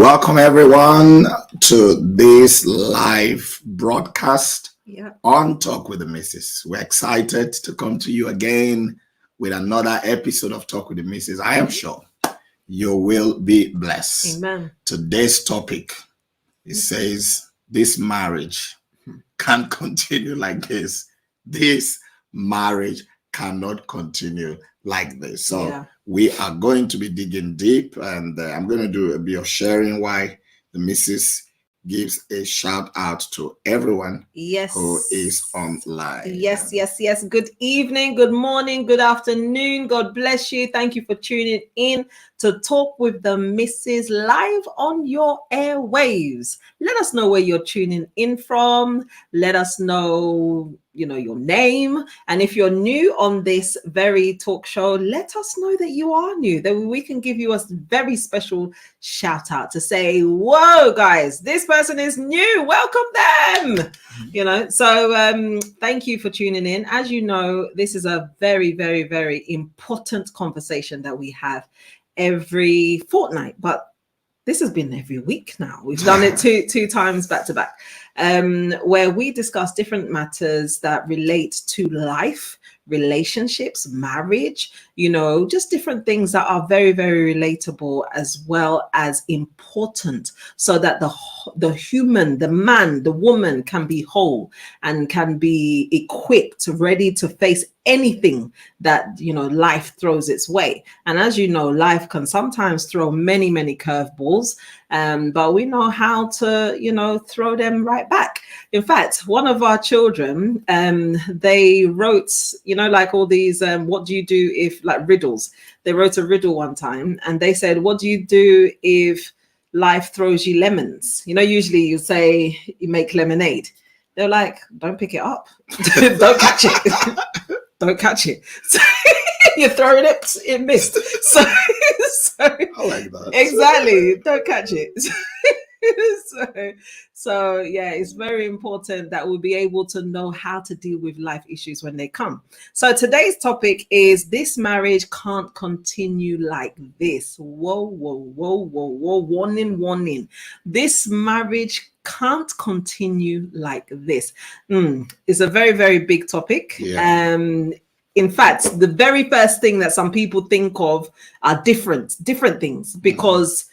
Welcome everyone to this live broadcast on Talk with the Missus. We're excited to come to you again with another episode of Talk with the Missus. I am sure you will be blessed. Amen. Today's topic, it says, this marriage can't continue like this. This marriage cannot continue like this. So we are going to be digging deep, and I'm going to do a bit of sharing why the missus gives a shout out to everyone who is online. Yes. Good evening, good morning, good afternoon. God bless you. Thank you for tuning in to Talk with the Missus live on your airwaves. Let us know where you're tuning in from. Let us know, your name. And if you're new on this very talk show, let us know that you are new, that we can give you a very special shout out to say, whoa, guys, this person is new. Welcome them. So thank you for tuning in. As you know, this is a very, very, very important conversation that we have every fortnight, but this has been every week now. We've done it two times back to back, where we discuss different matters that relate to life, relationships, marriage, just different things that are very, very relatable as well as important, so that the human, the man, the woman can be whole and can be equipped, ready to face anything that life throws its way. And as you know, life can sometimes throw many, many curveballs, but we know how to throw them right back. In fact, one of our children, they wrote like all these what do you do if, like, riddles. They wrote a riddle one time, and they said, what do you do if life throws you lemons? Usually you say you make lemonade. They're like, don't pick it up. Don't catch it. Don't catch it. So you're throwing it missed. So I like that. Exactly. Don't catch it. So yeah, it's very important that we'll be able to know how to deal with life issues when they come. So today's topic is, this marriage can't continue like this. Whoa. Warning. This marriage can't continue like this. It's a very, very big topic. In fact, the very first thing that some people think of are different things, because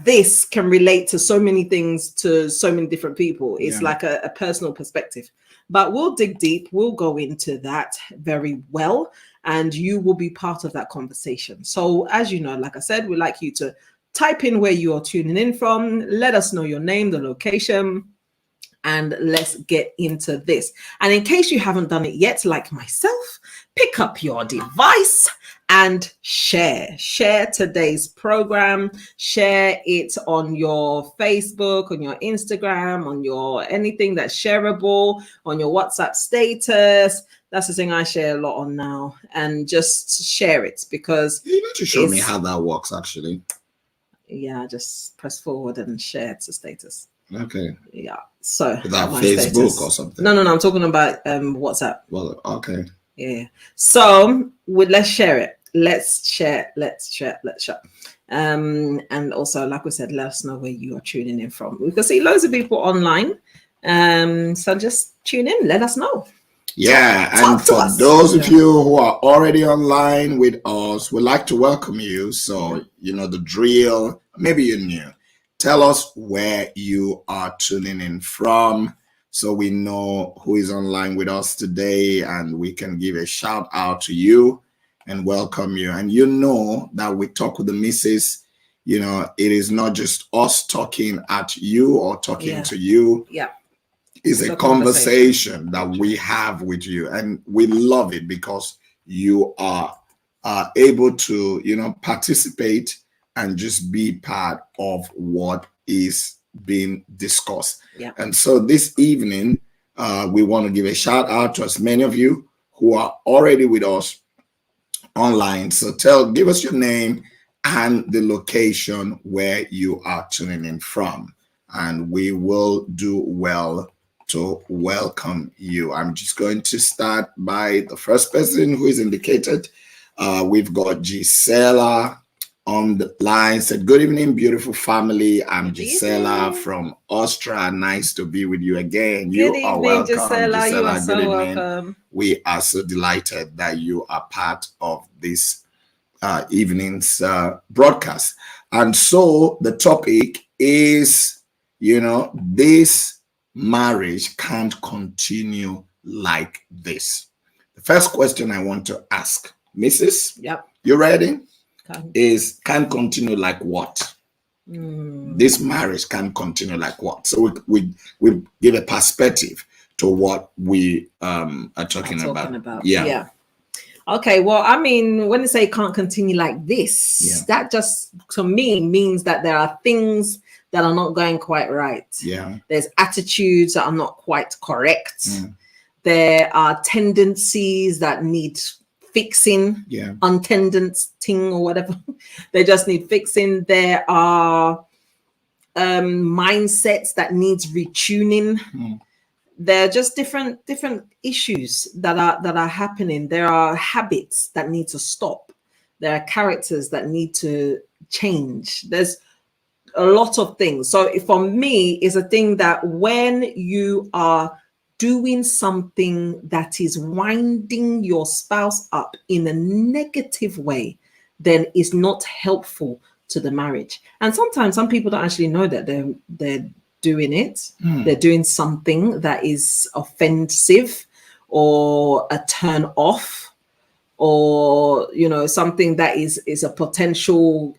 this can relate to so many things to so many different people. It's like a personal perspective. But we'll dig deep. We'll go into that very well, and you will be part of that conversation. So as you know, like I said, we'd like you to type in where you are tuning in from. Let us know your name, the location, and let's get into this. And in case you haven't done it yet, like myself, pick up your device and share today's program. Share it on your Facebook, on your Instagram, on your anything that's shareable, on your WhatsApp status. That's the thing I share a lot on now. And just share it, because you need to show me how that works, actually. Yeah, just press forward and share it to status. Okay. Yeah. So is that Facebook status or something? No, I'm talking about WhatsApp. Well, okay. Yeah. So let's share it. Let's share. And also, like we said, let us know where you are tuning in from. We can see loads of people online. So just tune in. Let us know. Yeah, and for those of you who are already online with us, we'd like to welcome you. So, the drill. Maybe you're new. Tell us where you are tuning in from, so we know who is online with us today, and we can give a shout out to you and welcome you. And that we Talk with the Missus, it is not just us talking at you or talking to you. Yeah. It's a conversation that we have with you, and we love it because you are able to, participate and just be part of what is being discussed. Yeah. And so this evening, we want to give a shout out to as many of you who are already with us online. So give us your name and the location where you are tuning in from, and we will do well to welcome you. I'm just going to start by the first person who is indicated. We've got Gisela on the line said, good evening, beautiful family. I'm Good Gisela evening. from Austria. Nice to be with you again. Good You are evening, welcome, Gisela. You are Gisela. Good so evening. welcome. We are so delighted that you are part of this evening's broadcast. And so the topic is, this marriage can't continue like this. The first question I want to ask, Mrs. Yep. You ready? Okay. Is can't continue like what? This marriage can't continue like what? So we give a perspective to what we are talking about. Yeah. Okay, well, I mean, when they say can't continue like this, that just to me means that there are things that are not going quite right. Yeah. There's attitudes that are not quite correct. There are tendencies that need fixing, untendenting or whatever. They just need fixing. There are mindsets that needs retuning. They're just different issues that are happening. There are habits that need to stop. There are characters that need to change. There's a lot of things. So for me, it's a thing that when you are doing something that is winding your spouse up in a negative way, then it's not helpful to the marriage. And sometimes some people don't actually know that they're doing it. They're doing something that is offensive or a turn off, or something that is a potential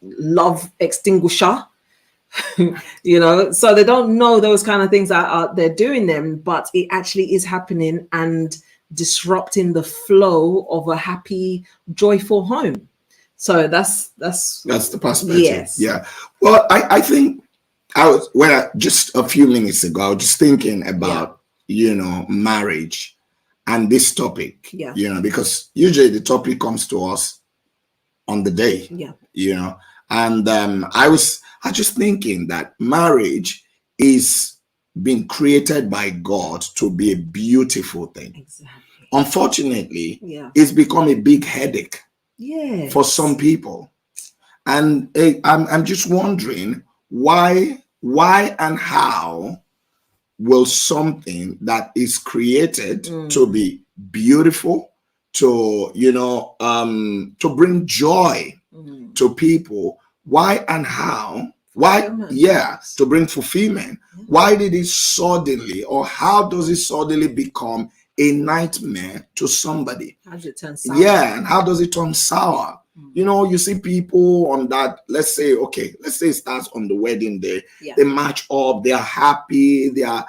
love extinguisher. So they don't know those kind of things they're doing them, but it actually is happening and disrupting the flow of a happy, joyful home. So that's the perspective. Yes. Yeah. Well, I think just a few minutes ago, I was just thinking about, marriage and this topic, because usually the topic comes to us on the day, and I was just thinking that marriage is being created by God to be a beautiful thing. Exactly. Unfortunately, it's become a big headache for some people. And I'm just wondering why and how will something that is created to be beautiful, to to bring joy to people, why and how, to bring fulfillment, why did it suddenly, or how does it suddenly become a nightmare to somebody? How does it turn sour? And how does it turn sour? You see people on that, let's say it starts on the wedding day. They march up, they are happy, they are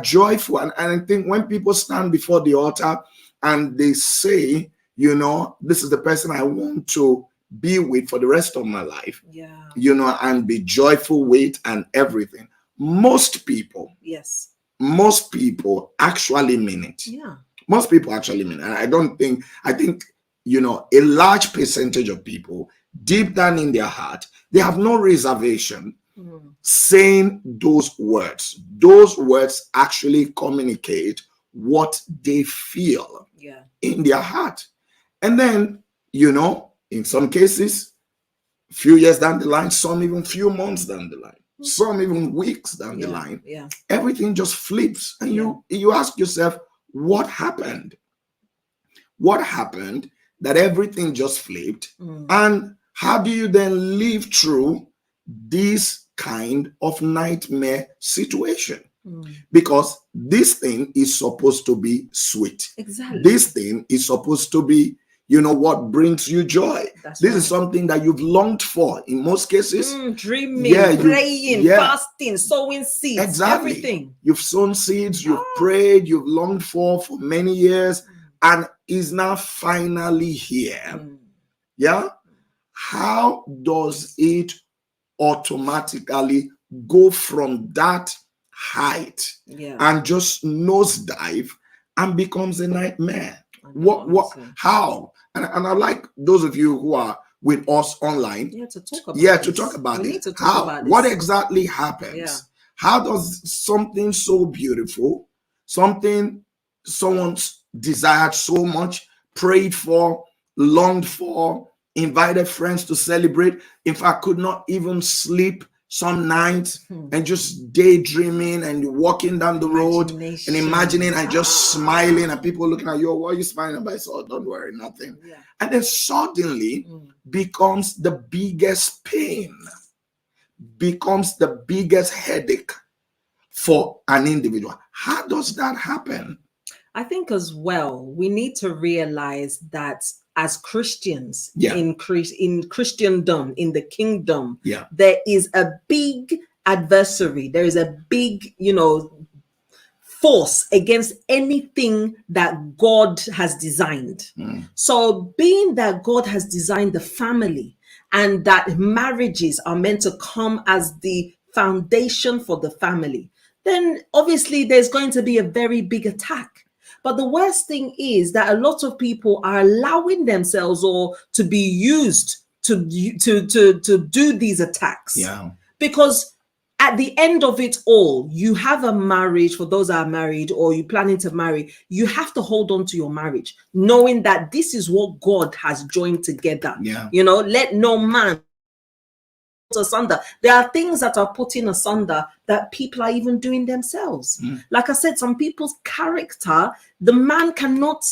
joyful. And I think when people stand before the altar and they say, this is the person I want to be with for the rest of my life, and be joyful with and everything. Most people actually mean it. Most people actually mean it. And I think a large percentage of people deep down in their heart, they have no reservation saying those words. Those words actually communicate what they feel in their heart. And then, in some cases, a few years down the line, some even few months down the line, some even weeks down the line, everything just flips. And you ask yourself, what happened? What happened that everything just flipped? And how do you then live through this kind of nightmare situation? Because this thing is supposed to be sweet. Exactly. This thing is supposed to be, what brings you joy. This is something that you've longed for in most cases. Dreaming, praying, fasting, sowing seeds, everything. You've sown seeds, you've prayed, you've longed for many years, and is now finally here. How does it automatically go from that height and just nosedive and becomes a nightmare? How? And I like those of you who are with us online to talk about we it. need to talk about what exactly happens? How does something so beautiful, something someone's desired so much, prayed for, longed for, invited friends to celebrate. In fact, could not even sleep some nights and just daydreaming and walking down the road and imagining and just smiling and people looking at you. What are you smiling about? So, oh, don't worry, nothing. Yeah. And then suddenly becomes the biggest pain, becomes the biggest headache for an individual. How does that happen? I think as well, we need to realize that as Christians in Christendom, in the kingdom, there is a big adversary. There is a big, force against anything that God has designed. So being that God has designed the family and that marriages are meant to come as the foundation for the family, then obviously there's going to be a very big attack. But the worst thing is that a lot of people are allowing themselves or to be used to do these attacks. Yeah. Because at the end of it all, you have a marriage. For those that are married or you're planning to marry, you have to hold on to your marriage, knowing that this is what God has joined together. Yeah. Let no man asunder. There are things that are put in asunder that people are even doing themselves. Like I said, some people's character, the man cannot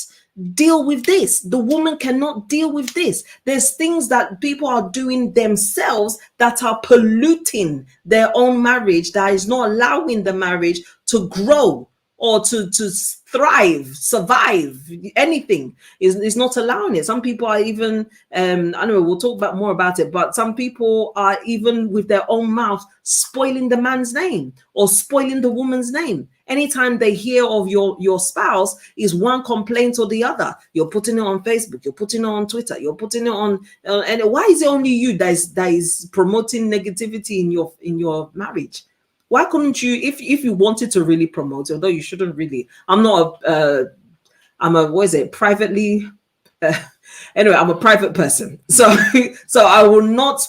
deal with this, the woman cannot deal with this. There's things that people are doing themselves that are polluting their own marriage, that is not allowing the marriage to grow or to thrive, survive. Anything is not allowing it. Some people are even, I don't know, we'll talk more about it, but some people are even with their own mouth spoiling the man's name or spoiling the woman's name. Anytime they hear of your spouse, is one complaint or the other. You're putting it on Facebook, you're putting it on Twitter, you're putting it on, and why is it only you that is promoting negativity in your marriage? Why couldn't you, if you wanted to really promote, although you shouldn't really, I'm a private person. So I will not,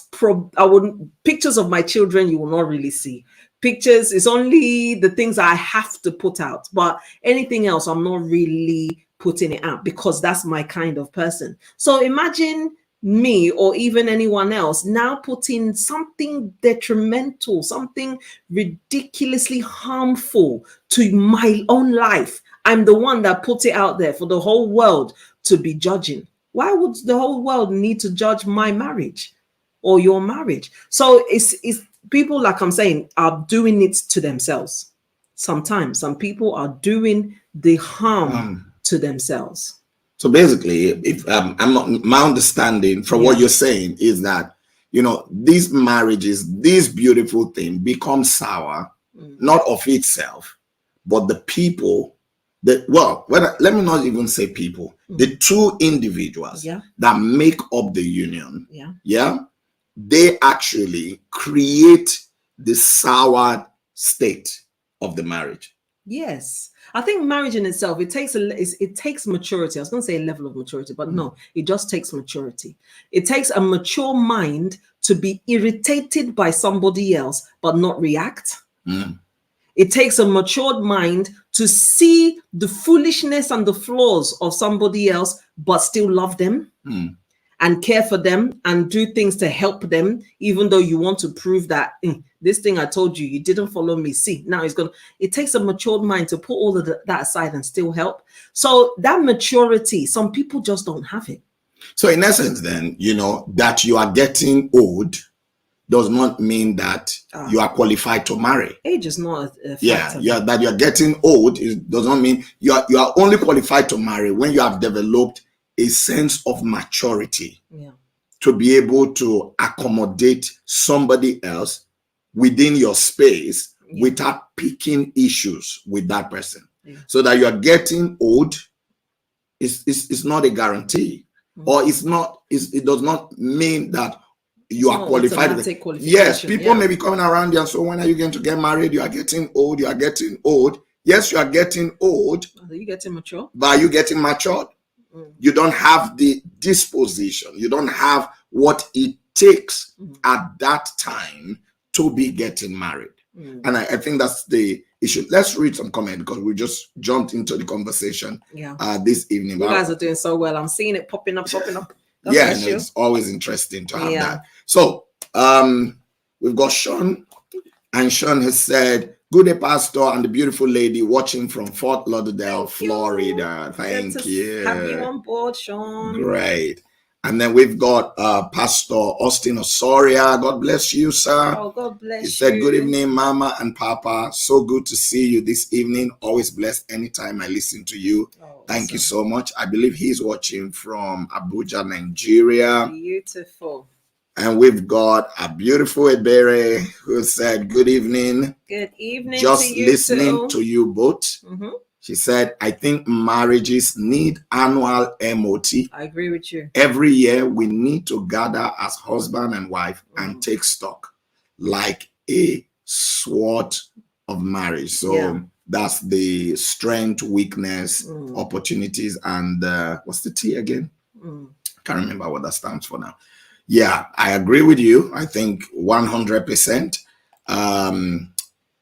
pictures of my children, you will not really see. Pictures is only the things I have to put out, but anything else, I'm not really putting it out because that's my kind of person. So imagine me or even anyone else now putting something detrimental, something ridiculously harmful to my own life. I'm the one that put it out there for the whole world to be judging. Why would the whole world need to judge my marriage or your marriage? So it's people, like I'm saying, are doing it to themselves. Sometimes some people are doing the harm to themselves. So basically, if my understanding from what you're saying is that, these marriages, this beautiful thing becomes sour, not of itself, but the people let me not even say people, the two individuals that make up the union, they actually create the sour state of the marriage. Yes. I think marriage in itself, it takes maturity. I was going to say a level of maturity, but no, it just takes maturity. It takes a mature mind to be irritated by somebody else, but not react. It takes a matured mind to see the foolishness and the flaws of somebody else, but still love them and care for them and do things to help them, even though you want to prove that this thing I told you, you didn't follow me. See, now it's gone. It takes a matured mind to put all of that aside and still help. So that maturity, some people just don't have it. So in essence, then, that you are getting old does not mean that you are qualified to marry. Age is not a factor. That you're getting old does not mean you are only qualified to marry when you have developed a sense of maturity to be able to accommodate somebody else within your space without picking issues with that person. So that you are getting old is not a guarantee, or it does not mean that you are qualified. Yes, people may be coming around you and so, when are you going to get married? You are getting old. You are getting old. Yes, you are getting old. Are you getting mature? But are you getting matured? You don't have the disposition. You don't have what it takes at that time to be getting married. And I think that's the issue. Let's read some comment because we just jumped into the conversation this evening. You guys are doing so well. I'm seeing it popping up. God yeah, bless you. it's always interesting to have that. So we've got Sean, and Sean has said, "Good day, Pastor, and the beautiful lady watching from Fort Lauderdale, Florida." Thank you. Have you on board, Sean. Great. And then we've got Pastor Austin Osoria. God bless you, sir. Oh, God bless you. He said, "Good evening, Mama and Papa. So good to see you this evening. Always blessed anytime I listen to you." Thank you so much. I believe he's watching from Abuja, Nigeria. Beautiful. And we've got a beautiful Ebere who said, "Good evening. Good evening. Just to you listening too. to you both." She said, "I think marriages need annual MOT. I agree with you. Every year we need to gather as husband and wife and take stock like a SWOT of marriage." So that's the strength, weakness, opportunities, and what's the T again? Can't remember what that stands for now. Yeah, I agree with you. I think 100%.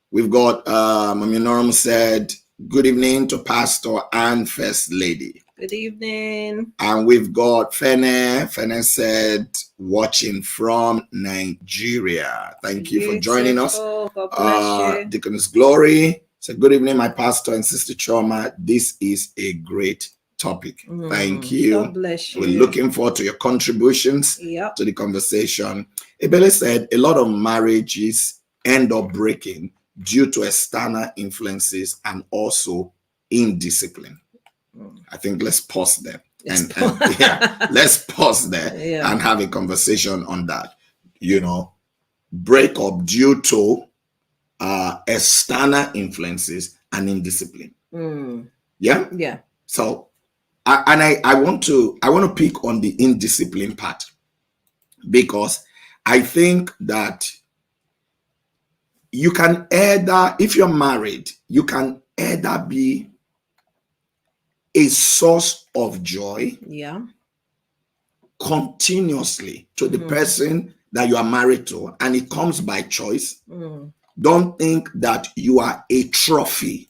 We've got Mami Norm said, "Good evening to Pastor and First Lady." Good evening. And we've got Fene. Fene said, "Watching from Nigeria." Thank you for joining us. God bless you. Deaconess Glory said, "Good evening, my pastor and Sister Chioma. This is a great topic." Thank you. God bless you. We're looking forward to your contributions to the conversation. Ebele said, "A lot of marriages end up breaking due to external influences and also indiscipline." I think let's pause there. Let's pause there and have a conversation on that. Break up due to external influences and indiscipline. Yeah. So, I want to pick on the indiscipline part, because I think that you can either, if you're married, you can either be a source of joy continuously to the person that you are married to, and it comes by choice. Don't think that you are a trophy,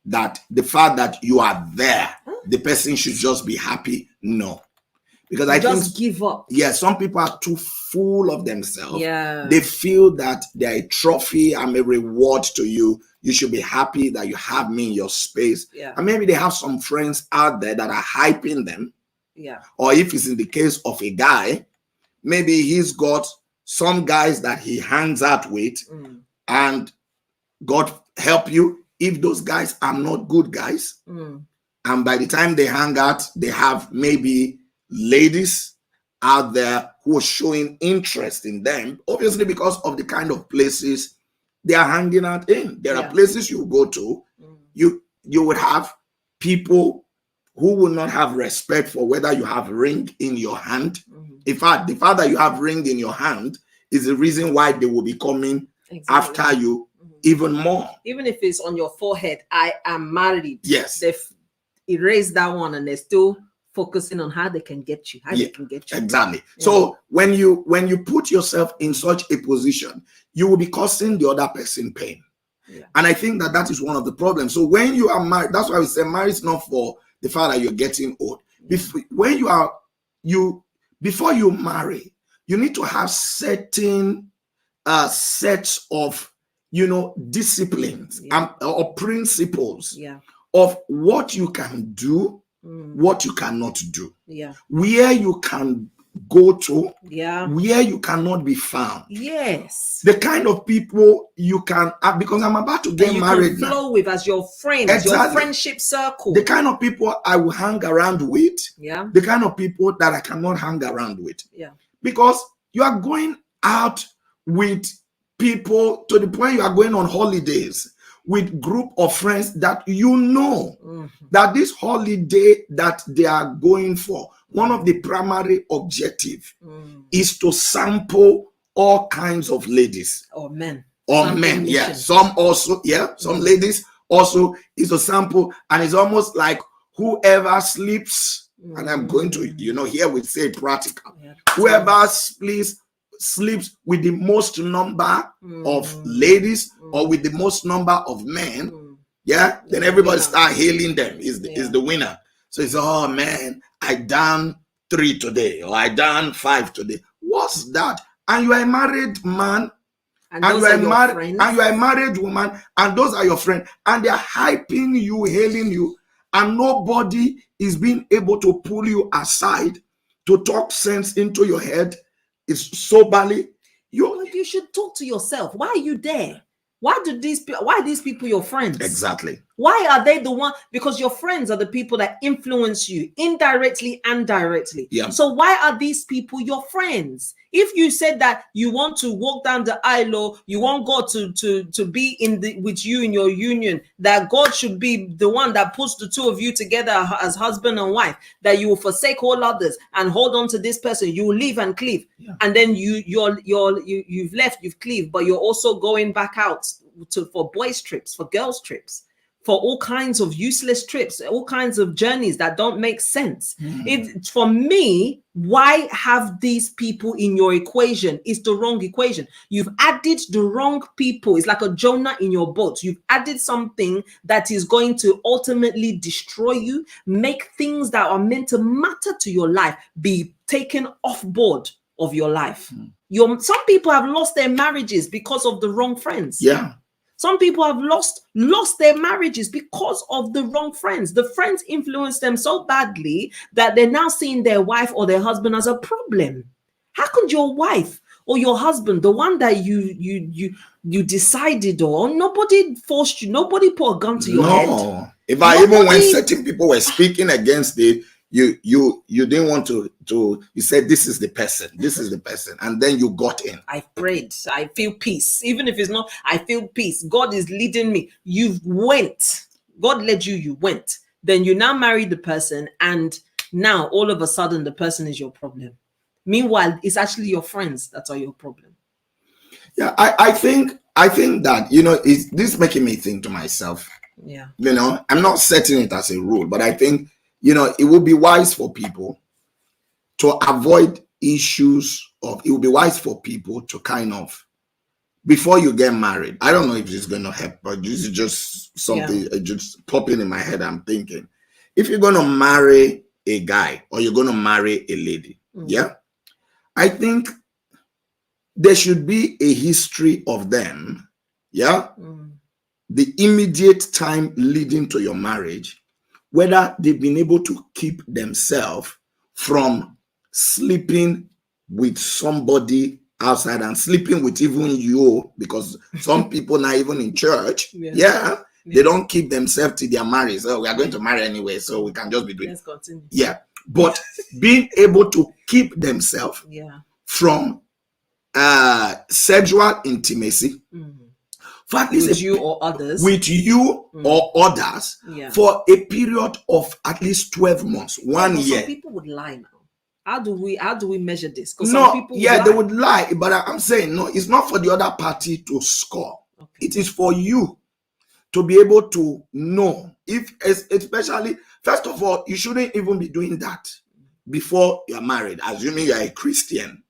that the fact that you are there, the person should just be happy. No. Because I think give up. Yeah, some people are too full of themselves. They feel that they're a trophy. I'm a reward to you. You should be happy that you have me in your space. And maybe they have some friends out there that are hyping them. Or if it's in the case of a guy, maybe he's got some guys that he hangs out with, and God help you if those guys are not good guys. And by the time they hang out, they have maybe ladies out there who are showing interest in them, obviously because of the kind of places they are hanging out in. There are places you go to, you would have people who will not have respect for whether you have ring in your hand. In fact, the fact that you have ring in your hand is the reason why they will be coming after you even more. Even if it's on your forehead, "I am married." Yes. They've erased that one and they're still focusing on how they can get you. They can get you. Exactly. So when you put yourself in such a position, you will be causing the other person pain. And I think that is one of the problems. So when you are married, that's why we say marriage is not for the fact that you're getting old. Before you marry, you need to have certain sets of disciplines or principles of what you can do, what you cannot do, where you can go to, where you cannot be found. The kind of people you can have, because I'm about to get married now. Flow with as your friends, your friendship circle. The kind of people I will hang around with, the kind of people that I cannot hang around with. Because you are going out with people to the point you are going on holidays with group of friends that that this holiday that they are going for, one of the primary objective is to sample all kinds of ladies or men. Some also, some ladies also is a sample, and it's almost like whoever sleeps, and I'm going to, here we say practical, whoever sleeps with the most number of ladies or with the most number of men, then everybody start hailing them is the winner. So it's, "Oh man, I done 3 today, or I done 5 today. What's that? And you are a married man, and you are married, and you are a married woman, and those are your friends, and they are hyping you, hailing you, and nobody is being able to pull you aside to talk sense into your head. It's soberly. You should talk to yourself. Why are you there? Why are these people your friends? Exactly. Why are they the one? Because your friends are the people that influence you indirectly and directly. Yeah. So why are these people your friends? If you said that you want to walk down the aisle, or you want God to be with you in your union, that God should be the one that puts the two of you together as husband and wife, that you will forsake all others and hold on to this person, you will leave and cleave, and then you've left, you've cleaved, but you're also going back out for boys' trips, for girls' trips, for all kinds of useless trips, all kinds of journeys that don't make sense. For me, why have these people in your equation? It's the wrong equation. You've added the wrong people. It's like a Jonah in your boat. You've added something that is going to ultimately destroy you, make things that are meant to matter to your life be taken off board of your life. Some people have lost their marriages because of the wrong friends. Yeah. Some people have lost their marriages because of the wrong friends. The friends influenced them so badly that they're now seeing their wife or their husband as a problem. How could your wife or your husband, the one that you decided on, nobody forced you, nobody put a gun to your head. Even when certain people were speaking against it, you didn't want to you said this is the person, and then you got in. I prayed, I feel peace. Even if it's not, I feel peace. God is leading me. You went. God led you, you went. Then you now married the person, and now all of a sudden the person is your problem. Meanwhile, it's actually your friends that are your problem. Yeah, I think that, is this making me think to myself. Yeah. I'm not setting it as a rule, but I think it would be wise for people to avoid issues it would be wise for people to kind of, before you get married, I don't know if this is going to help, but this is just something just popping in my head. I'm thinking, if you're going to marry a guy or you're going to marry a lady, I think there should be a history of them, the immediate time leading to your marriage, whether they've been able to keep themselves from sleeping with somebody outside and sleeping with even you, because some people now, even in church, they don't keep themselves till they're married. So we are going to marry anyway, so we can just be doing. Let's continue. Yeah, but being able to keep themselves from sexual intimacy. For at least with you or others, or others, for a period of at least 12 months, 1 year. Some people would lie now. How do we measure this? No, some people they would lie, but I'm saying no, it's not for the other party to score. Okay. It is for you to be able to know, especially, first of all, you shouldn't even be doing that before you're married, assuming you're a Christian.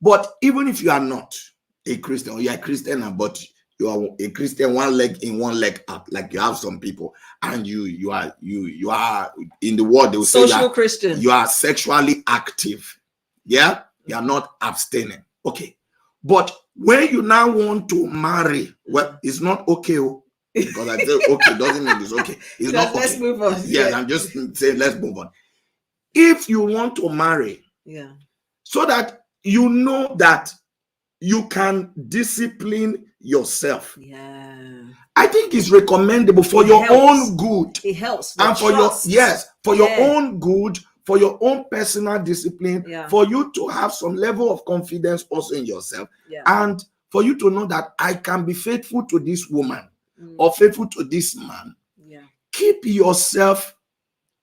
But even if you are not a Christian, or you're a Christian, but you are a Christian, one leg in, one leg out, like you have some people, and you are in the world, they will say social Christian. You are sexually active. Yeah, you are not abstaining. Okay, but when you now want to marry, well, it's not okay. Because I say okay doesn't mean it's okay. It's not okay. Let's move on. Yes, I'm just saying let's move on. If you want to marry, so that you know that you can discipline yourself. I think it's recommendable for your own good. It helps. And for your own good, for your own personal discipline, for you to have some level of confidence also in yourself. And for you to know that I can be faithful to this woman or faithful to this man. Keep yourself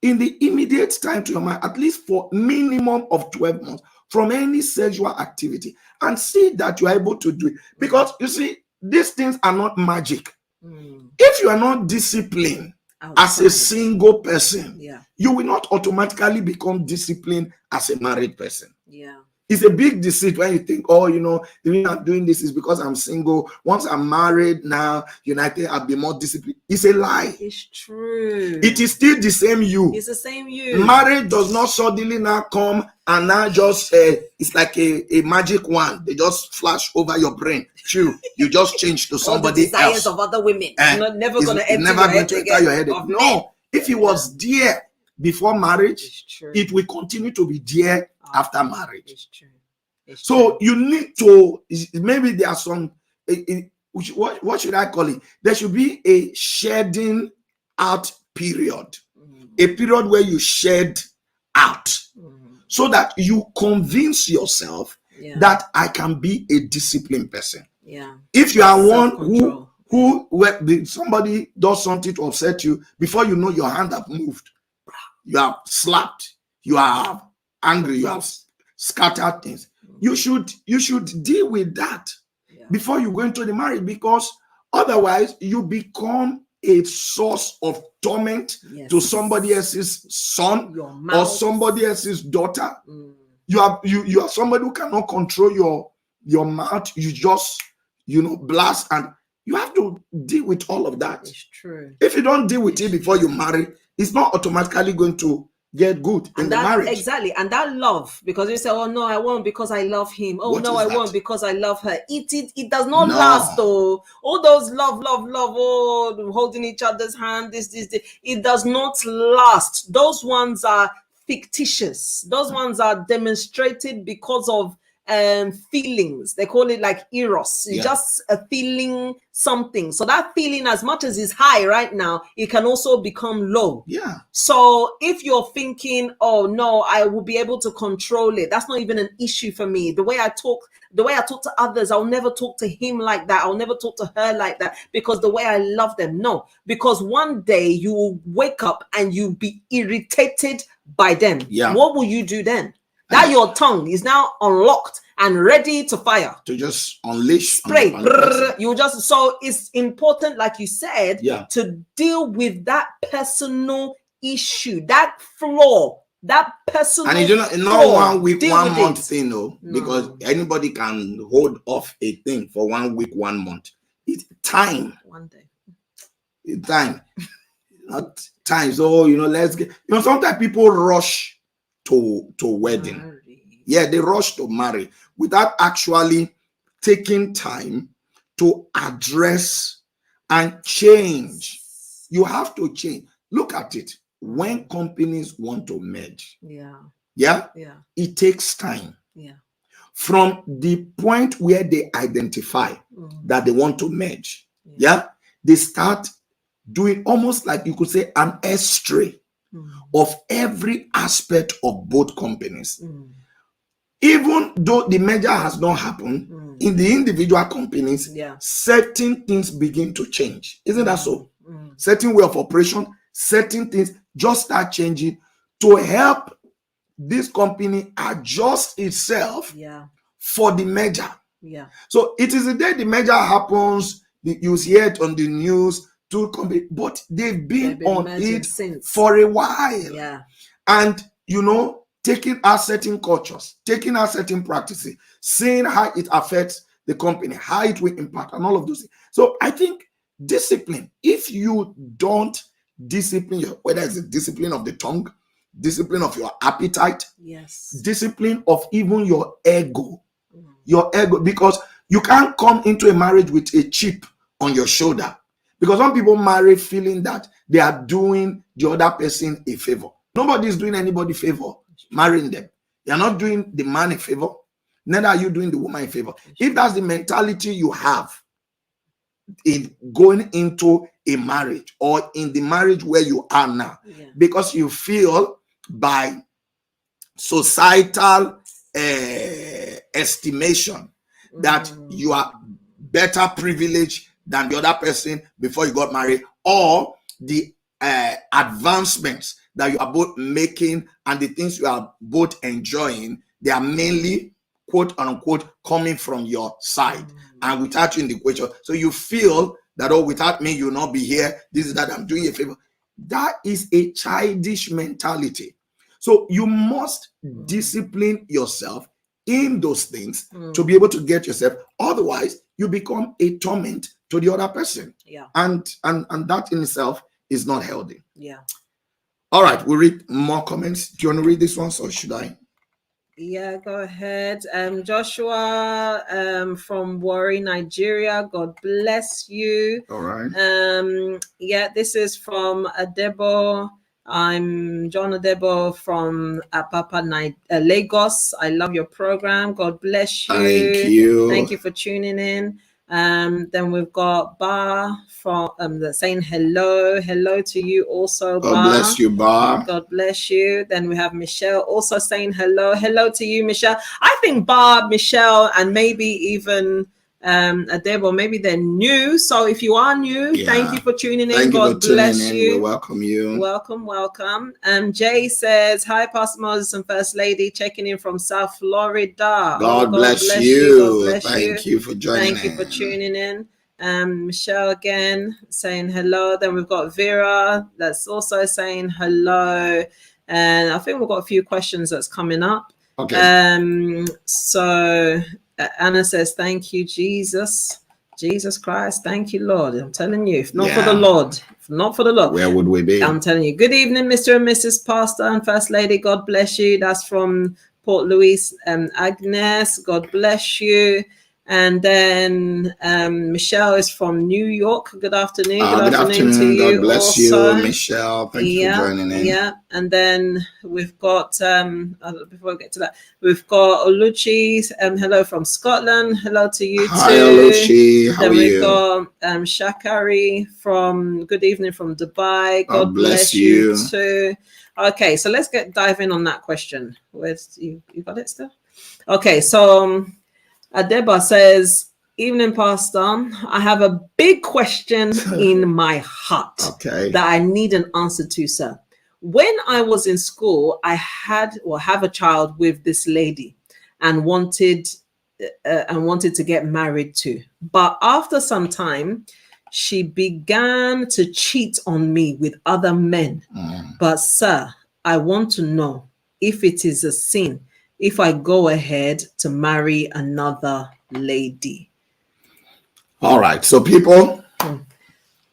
in the immediate time to your mind, at least for minimum of 12 months, from any sexual activity, and see that you are able to do it. Because you see, these things are not magic. If you are not disciplined as a single person, you will not automatically become disciplined as a married person. It's a big deceit when you think, oh, the reason I'm doing this is because I'm single. Once I'm married now, I think I'll be more disciplined. It's a lie. It's true. It is still the same you. It's the same you. Marriage does not suddenly now come and now just it's like a magic wand. They just flash over your brain. You just change to somebody All the desires else. of other women. Never going to enter your head. No, if it was there before marriage, it will continue to be there after marriage. It's true. So you need to, maybe there are some, what should I call it? There should be a shedding out period. A period where you shed out so that you convince yourself that I can be a disciplined person. Yeah. If you are one who somebody does something to upset you, before you know, your hand have moved. You have slapped, you are angry, you have scattered things. You should deal with that before you go into the marriage, because otherwise you become a source of torment to somebody else's son or somebody else's daughter. You are somebody who cannot control your mouth. You just blast, and you have to deal with all of that. It's true. If you don't deal with it before you marry, it's not automatically going to get good in the marriage. Exactly. And that love, because you say, oh no, I won't because I love him. Oh no, I won't because I love her. It does not last though. All those love, oh, holding each other's hand, this, it does not last. Those ones are fictitious. Those ones are demonstrated because of feelings. They call it like eros. It's just a feeling something. So that feeling, as much as is high right now, it can also become low. Yeah. So if you're thinking, oh no, I will be able to control it, that's not even an issue for me. The way I talk to others, I'll never talk to him like that. I'll never talk to her like that, because the way I love them. No, because one day you will wake up and you'll be irritated by them. Yeah. What will you do then? That your tongue is now unlocked and ready to fire. To just unleash. Spray. So it's important, like you said, to deal with that personal issue, that flaw, that personal and it's not 1 week, 1 month thing, though, because anybody can hold off a thing for 1 week, 1 month. It's time. One day. It's time. Not time. So, let's get, sometimes people rush to wedding. Yeah, they rush to marry without actually taking time to address and change. You have to change. Look at it. When companies want to merge, it takes time. Yeah. From the point where they identify that they want to merge, they start doing almost like, you could say, an x-ray of every aspect of both companies. Even though the merger has not happened, in the individual companies, certain things begin to change. Isn't that so? Certain way of operation, certain things just start changing to help this company adjust itself for the merger. Yeah. So it is the day the merger happens, you hear it on the news, but they've been on it since for a while. Yeah. And taking out certain cultures, taking out certain practices, seeing how it affects the company, how it will impact, and all of those things. So I think discipline, if you don't discipline whether it's the discipline of the tongue, discipline of your appetite, discipline of even your ego, because you can't come into a marriage with a chip on your shoulder. Because some people marry feeling that they are doing the other person a favor. Nobody is doing anybody a favor marrying them. You're not doing the man a favor, neither are you doing the woman a favor. If that's the mentality you have in going into a marriage, or in the marriage where you are now, because you feel by societal estimation that you are better privileged than the other person before you got married, or the advancements that you are both making and the things you are both enjoying, they are mainly, quote unquote, coming from your side and without you in the equation. So you feel that, oh, without me, you'll not be here. This is that I'm doing a favor. That is a childish mentality. So you must discipline yourself in those things to be able to get yourself. Otherwise, you become a torment to the other person. Yeah. And that in itself is not healthy. Yeah. All right, we'll read more comments. Do you want to read this one, or should I? Yeah, go ahead. Joshua from Warri, Nigeria. God bless you. All right. Yeah, this is from Adebo. I'm John Adebo from Apapa, Lagos. I love your program. God bless you. Thank you. Thank you for tuning in. Then we've got Bar from saying hello to you also. God Bar. bless you, Bar. God bless you. Then we have Michelle also saying hello to you, Michelle. I think Bar, Michelle, and maybe even Adebo, maybe they're new. So if you are new, thank you for tuning in. God bless you. We welcome you. Welcome. Jay says, hi, Pastor Moses and First Lady, checking in from South Florida. God bless you. God bless you. Thank you for joining in. Thank you for tuning in. Michelle again saying hello. Then we've got Vera that's also saying hello. And I think we've got a few questions that's coming up. Okay. So Anna says, thank you, Jesus Christ. Thank you, Lord. I'm telling you, if not for the Lord, where would we be? I'm telling you. Good evening, Mr. and Mrs. Pastor and First Lady. God bless you. That's from Port Louis, Agnes. God bless you. And then Michelle is from New York. Good afternoon. Good afternoon to you. God bless you, Michelle. Thank you for joining in. Yeah. And then we've got before we get to that, we've got Oluchi. Hello from Scotland. Hello to you too. Hi, Oluchi. How are you? We've got Shakari from good evening from Dubai. God bless you too. Okay, so let's dive in on that question. Where's you got it still? Okay, so Adeba says, evening, Pastor. I have a big question in my heart that I need an answer to, sir. When I was in school, I have a child with this lady and wanted to get married to. But after some time, she began to cheat on me with other men. But, sir, I want to know if it is a sin if I go ahead to marry another lady. All right. So people,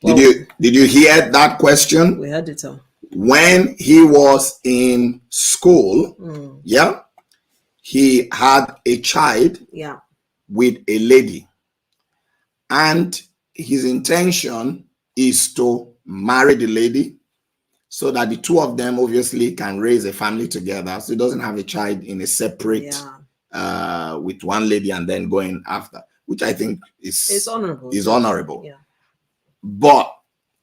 did you hear that question? We heard it all. When he was in school, he had a child with a lady. And his intention is to marry the lady so that the two of them obviously can raise a family together. So he doesn't have a child in a separate with one lady and then going after, which I think is honorable. Yeah. But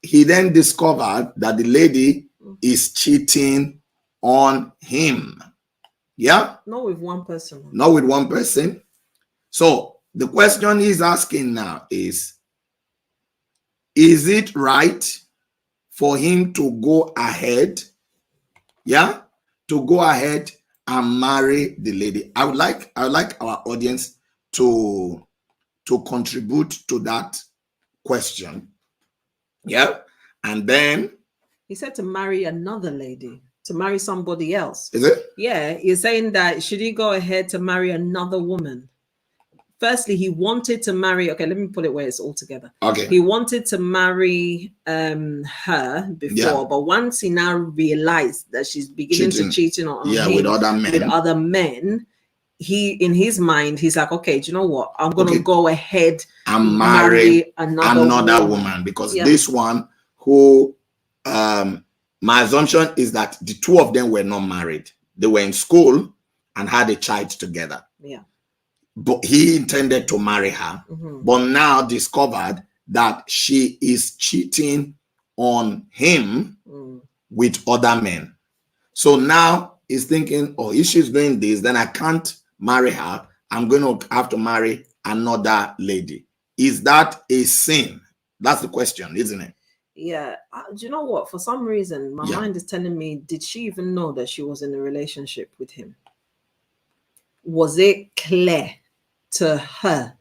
he then discovered that the lady is cheating on him. Yeah? Not with one person. Not with one person. So the question he's asking now is it right for him to go ahead, to go ahead and marry the lady? I would like our audience to contribute to that question. Yeah. And then he said to marry another lady, to marry somebody else. Is it? Yeah. He's saying that should he go ahead to marry another woman? Firstly, he wanted to marry. Okay, let me put it where it's all together. Okay. He wanted to marry her before, but once he now realized that she's beginning to cheating on him with other men, he in his mind he's like, okay, do you know what? I'm gonna go ahead and marry another woman because this one who my assumption is that the two of them were not married. They were in school and had a child together. Yeah. But he intended to marry her, but now discovered that she is cheating on him with other men. So now he's thinking, oh, if she's doing this, then I can't marry her. I'm going to have to marry another lady. Is that a sin? That's the question, isn't it? Yeah. Do you know what? For some reason, my mind is telling me, did she even know that she was in a relationship with him? Was it clear to her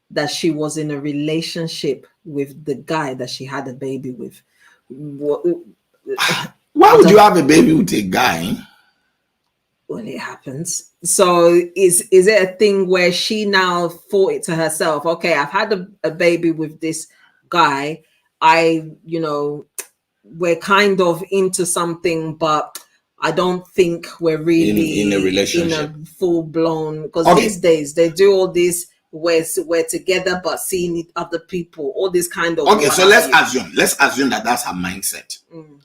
that she was in a relationship with the guy that she had a baby with? Why would you have a baby with a guy? When it happens. So is it a thing where she now thought it to herself, okay, I've had a baby with this guy. We're kind of into something, but I don't think we're really in a relationship, in a full blown, because these days they do all this, we're together but seeing other people, all this kind of. Okay, so let's assume that that's her mindset.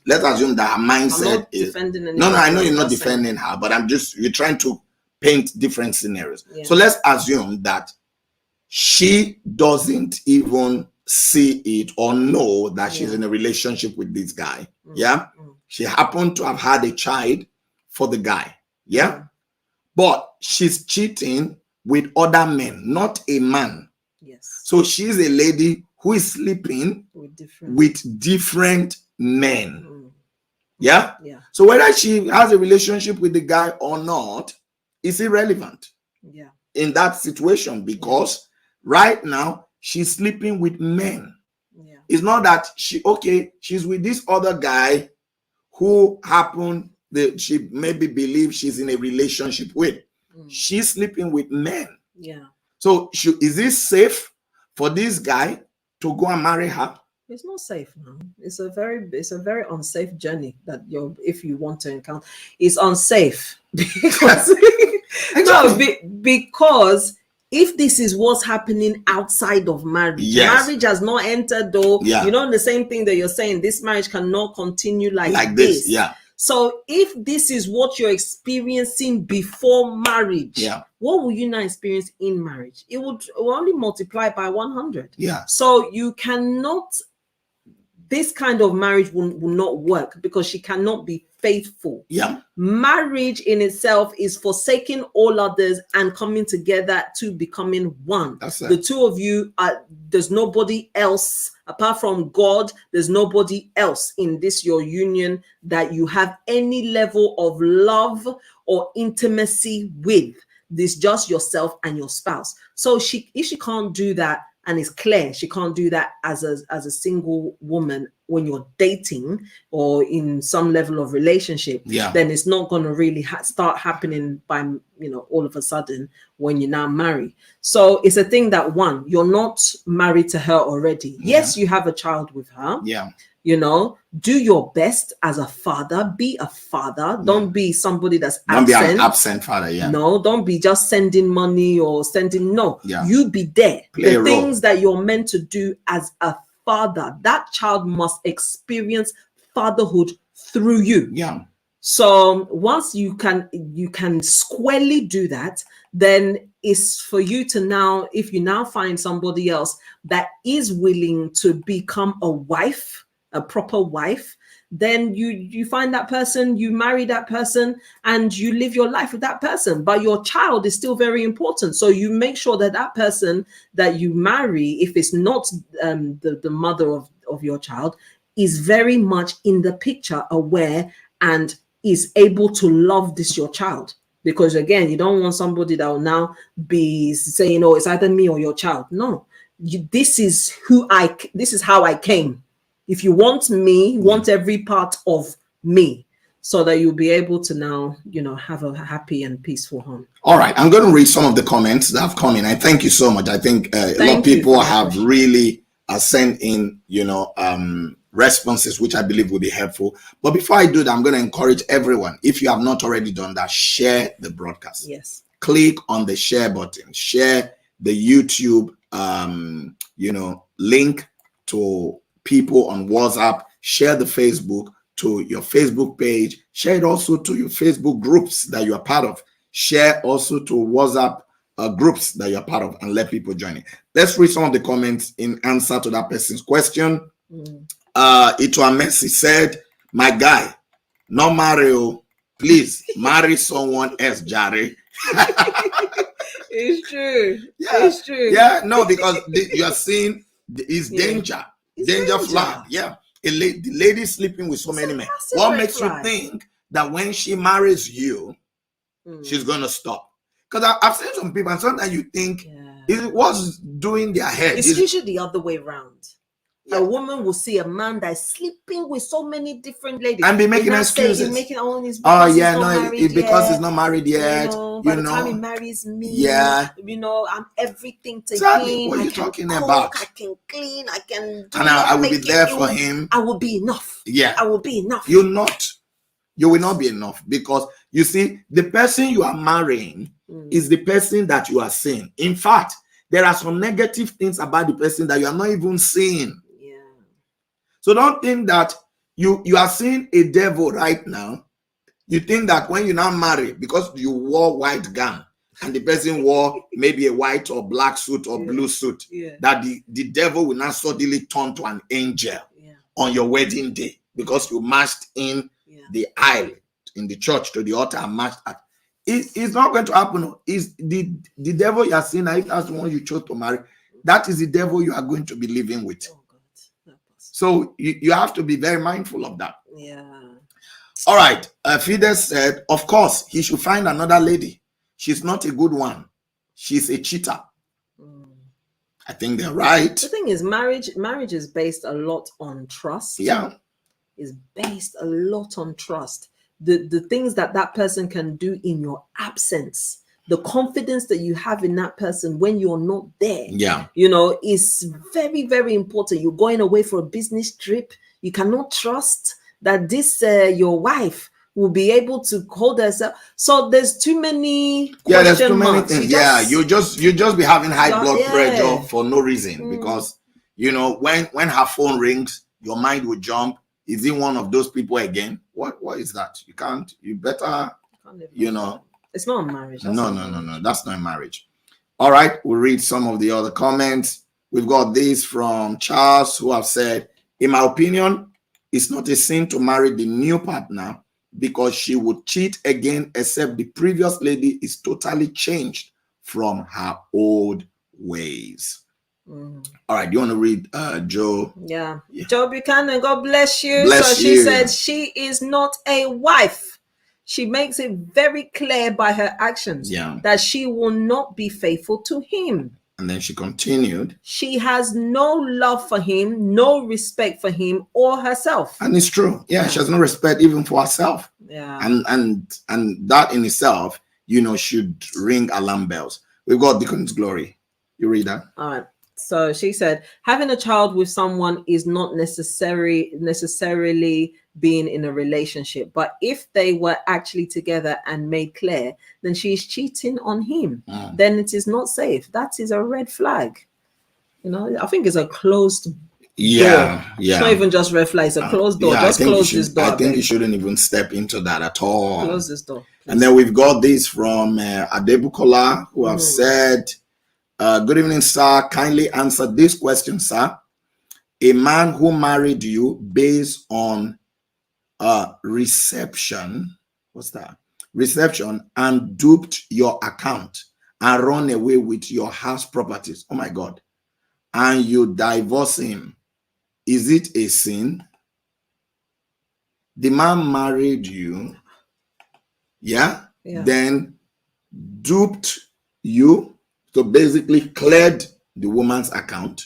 Let's assume that her mindset I'm not is defending no, I know you're not saying. defending her, but you're trying to paint different scenarios. Yeah. So let's assume that she doesn't even see it or know that she's in a relationship with this guy. Yeah. She happened to have had a child for the guy. Yeah. But she's cheating with other men, not a man. Yes. So she's a lady who is sleeping with different men. Yeah. So whether she has a relationship with the guy or not is irrelevant. Yeah. In that situation, because right now she's sleeping with men. Yeah. It's not that she's with this other guy who she maybe believes she's in a relationship with. She's sleeping with men. Yeah. So is it safe for this guy to go and marry her? It's not safe now. It's a very unsafe journey that if you want to encounter. It's unsafe because because if this is what's happening outside of marriage, marriage has not entered though. You know, the same thing that you're saying, this marriage cannot continue like this. Yeah. So if this is what you're experiencing before marriage, what will you now experience in marriage? It will only multiply by 100. Yeah. So you cannot, this kind of marriage will not work because she cannot be faithful. Yeah. Marriage in itself is forsaking all others and coming together to becoming one. That's it. The two of you there's nobody else apart from God. There's nobody else in this your union that you have any level of love or intimacy with. This just yourself and your spouse. So if she can't do that, and it's clear she can't do that as a single woman when you're dating or in some level of relationship, then it's not going to really start happening by, all of a sudden when you now marry. So it's a thing that you're not married to her already. Yes, you have a child with her. Yeah. Do your best as a father. Be a father. Don't be somebody that's absent. Don't be an absent father. Yeah. No, don't be just sending money or sending. No, you be there. Play the a things role that you're meant to do as a father. That child must experience fatherhood through you. Yeah. So once you can squarely do that, then it's for you to now, if you now find somebody else that is willing to become a wife, a proper wife, then you find that person, you marry that person, and you live your life with that person. But your child is still very important. So you make sure that person that you marry, if it's not the mother of your child, is very much in the picture, aware, and is able to love this your child. Because again, you don't want somebody that will now be saying, oh, it's either me or your child. No, this is how I came. If you want me, you want every part of me, so that you'll be able to now, have a happy and peaceful home. All right. I'm going to read some of the comments that have come in. I thank you so much. I think a lot of people have really sent in, responses, which I believe will be helpful. But before I do that, I'm going to encourage everyone, if you have not already done that, share the broadcast. Yes. Click on the share button. Share the YouTube, link to people on WhatsApp. Share the Facebook to your Facebook page. Share it also to your Facebook groups that you are part of. Share also to WhatsApp groups that you're part of, and let people join it. Let's read some of the comments in answer to that person's question. Ito Messi said, my guy, not Mario, please marry someone else, Jare. It's true. Yeah, it's true. Yeah, no, because you are seeing it's danger. Danger flag. Yeah. The lady sleeping with so many men. What makes you think that when she marries you, she's going to stop? Because I've seen some people, and sometimes you think it was doing their head. It's usually the other way around. A woman will see a man that is sleeping with so many different ladies and be making excuses. He's making all his because he's not married yet. By the time he marries me, I'm everything to exactly. him. What are you talking about? I can clean, I can do, and I will be there for him. I will be enough. Yeah, I will be enough. You're not. You will not be enough, because you see, the person you are marrying is the person that you are seeing. In fact, there are some negative things about the person that you are not even seeing. Yeah. So don't think that you are seeing a devil right now. You think that when you now marry, because you wore white gown and the person wore maybe a white or black suit or blue suit, that the devil will now suddenly turn to an angel on your wedding day, because you marched in the aisle in the church to the altar and marched at. It's not going to happen. Is the devil you are seeing, if that's the one you chose to marry, that is the devil you are going to be living with. Oh God. So you have to be very mindful of that. Yeah. All right. Fides said, of course, he should find another lady. She's not a good one. She's a cheater. I think they're right. The thing is, marriage is based a lot on trust. Yeah. Is based a lot on trust. The things that person can do in your absence, the confidence that you have in that person when you're not there, is very, very important. You're going away for a business trip. You cannot trust that this your wife will be able to hold herself. So there's too many there's too many things. You just be having high blood pressure for no reason, because when her phone rings, your mind will jump. Is he one of those people again? What is that? You better it's not a marriage. No, that's not a marriage. All right, we'll read some of the other comments. We've got this from Charles, who have said, in my opinion, it's not a sin to marry the new partner, because she would cheat again, except the previous lady is totally changed from her old ways. All right, you want to read Joe? Yeah. Joe Buchanan, God bless you. She said she is not a wife. She makes it very clear by her actions that she will not be faithful to him. And then she continued, she has no love for him, no respect for him or herself. And it's true. She has no respect even for herself. And that in itself, should ring alarm bells. We've got Deacon's Glory. You read that? All right. So she said, having a child with someone is not necessarily being in a relationship. But if they were actually together and made clear, then she's cheating on him. Then it is not safe. That is a red flag. I think it's a closed door. It's not even just red flag. It's a closed door. Just close this door. I think you shouldn't even step into that at all. Close this door, please. And then we've got this from Adebukola, who have said, good evening, sir. Kindly answer this question, sir. A man who married you based on reception, and duped your account and run away with your house properties. Oh my God. And you divorce him. Is it a sin? The man married you, then duped you. So basically cleared the woman's account,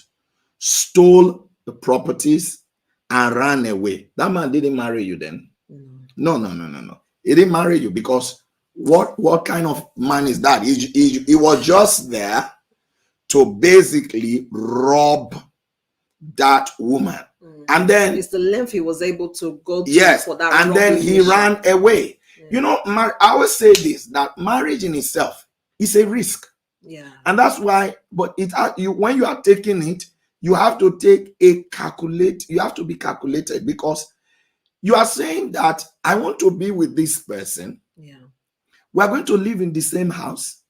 stole the properties, and ran away. That man didn't marry you then. No. He didn't marry you, because what kind of man is that? He was just there to basically rob that woman. And then it's the length he was able to go to for that. And then he ran away. I always say this, that marriage in itself is a risk. And that's why, but when you are taking it, you have to you have to be calculated, because you are saying that I want to be with this person. We are going to live in the same house.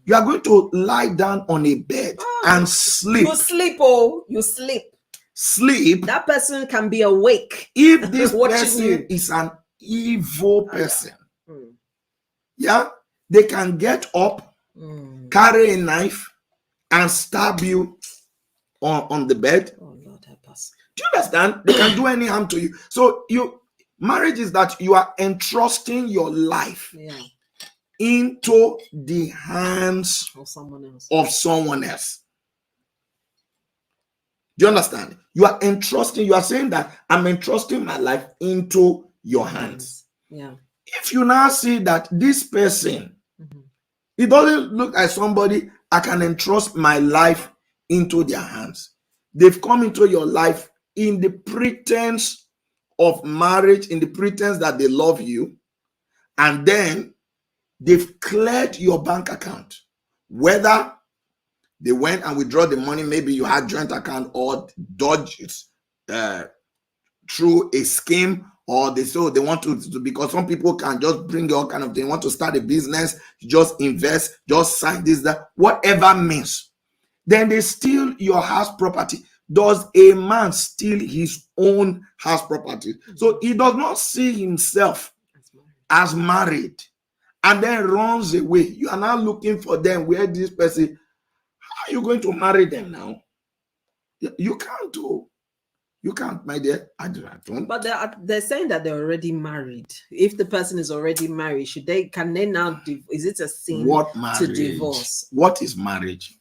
You are going to lie down on a bed and sleep. You sleep, you sleep. Sleep. That person can be awake. If this person is an evil person, they can get up, carry a knife, and stab you on the bed. Oh Lord, help us. Do you understand? They can do any harm to you. So marriage is that you are entrusting your life into the hands of someone else. Do you understand? You are entrusting, you are saying that I'm entrusting my life into your hands. Yeah. If you now see that this person, it doesn't look like somebody I can entrust my life into their hands. They've come into your life in the pretense of marriage, in the pretense that they love you, and then they've cleared your bank account. Whether they went and withdraw the money, maybe you had joint account, or dodge it through a scheme, or they want to, because some people can just bring all kind of, they want to start a business, just invest, just sign this, that, whatever means. Then they steal your house property. Does a man steal his own house property? So he does not see himself as married, and then runs away. You are now looking for them. Where this person, how are you going to marry them now? You can't do. You can't, my dear. I don't. But they're saying that they're already married. If the person is already married, can they now? Is it a sin to divorce? What is marriage?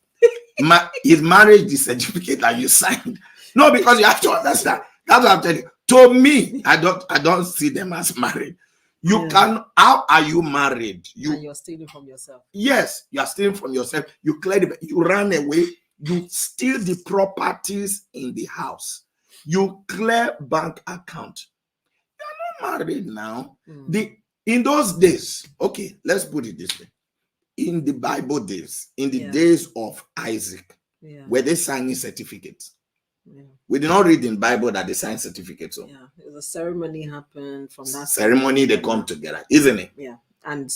Is marriage the certificate that you signed? No, because you have to understand. That's what I'm telling you. To me, I don't see them as married. You can. How are you married? And you're stealing from yourself. Yes, you are stealing from yourself. You cleared it. You ran away. You steal the properties in the house. You clear bank account. You're not married now. In those days, okay, let's put it this way. In the Bible days, in the days of Isaac, were they signing certificates? We did not read in Bible that they signed certificates. So the ceremony happened. From that ceremony, they come together, isn't it? Yeah, and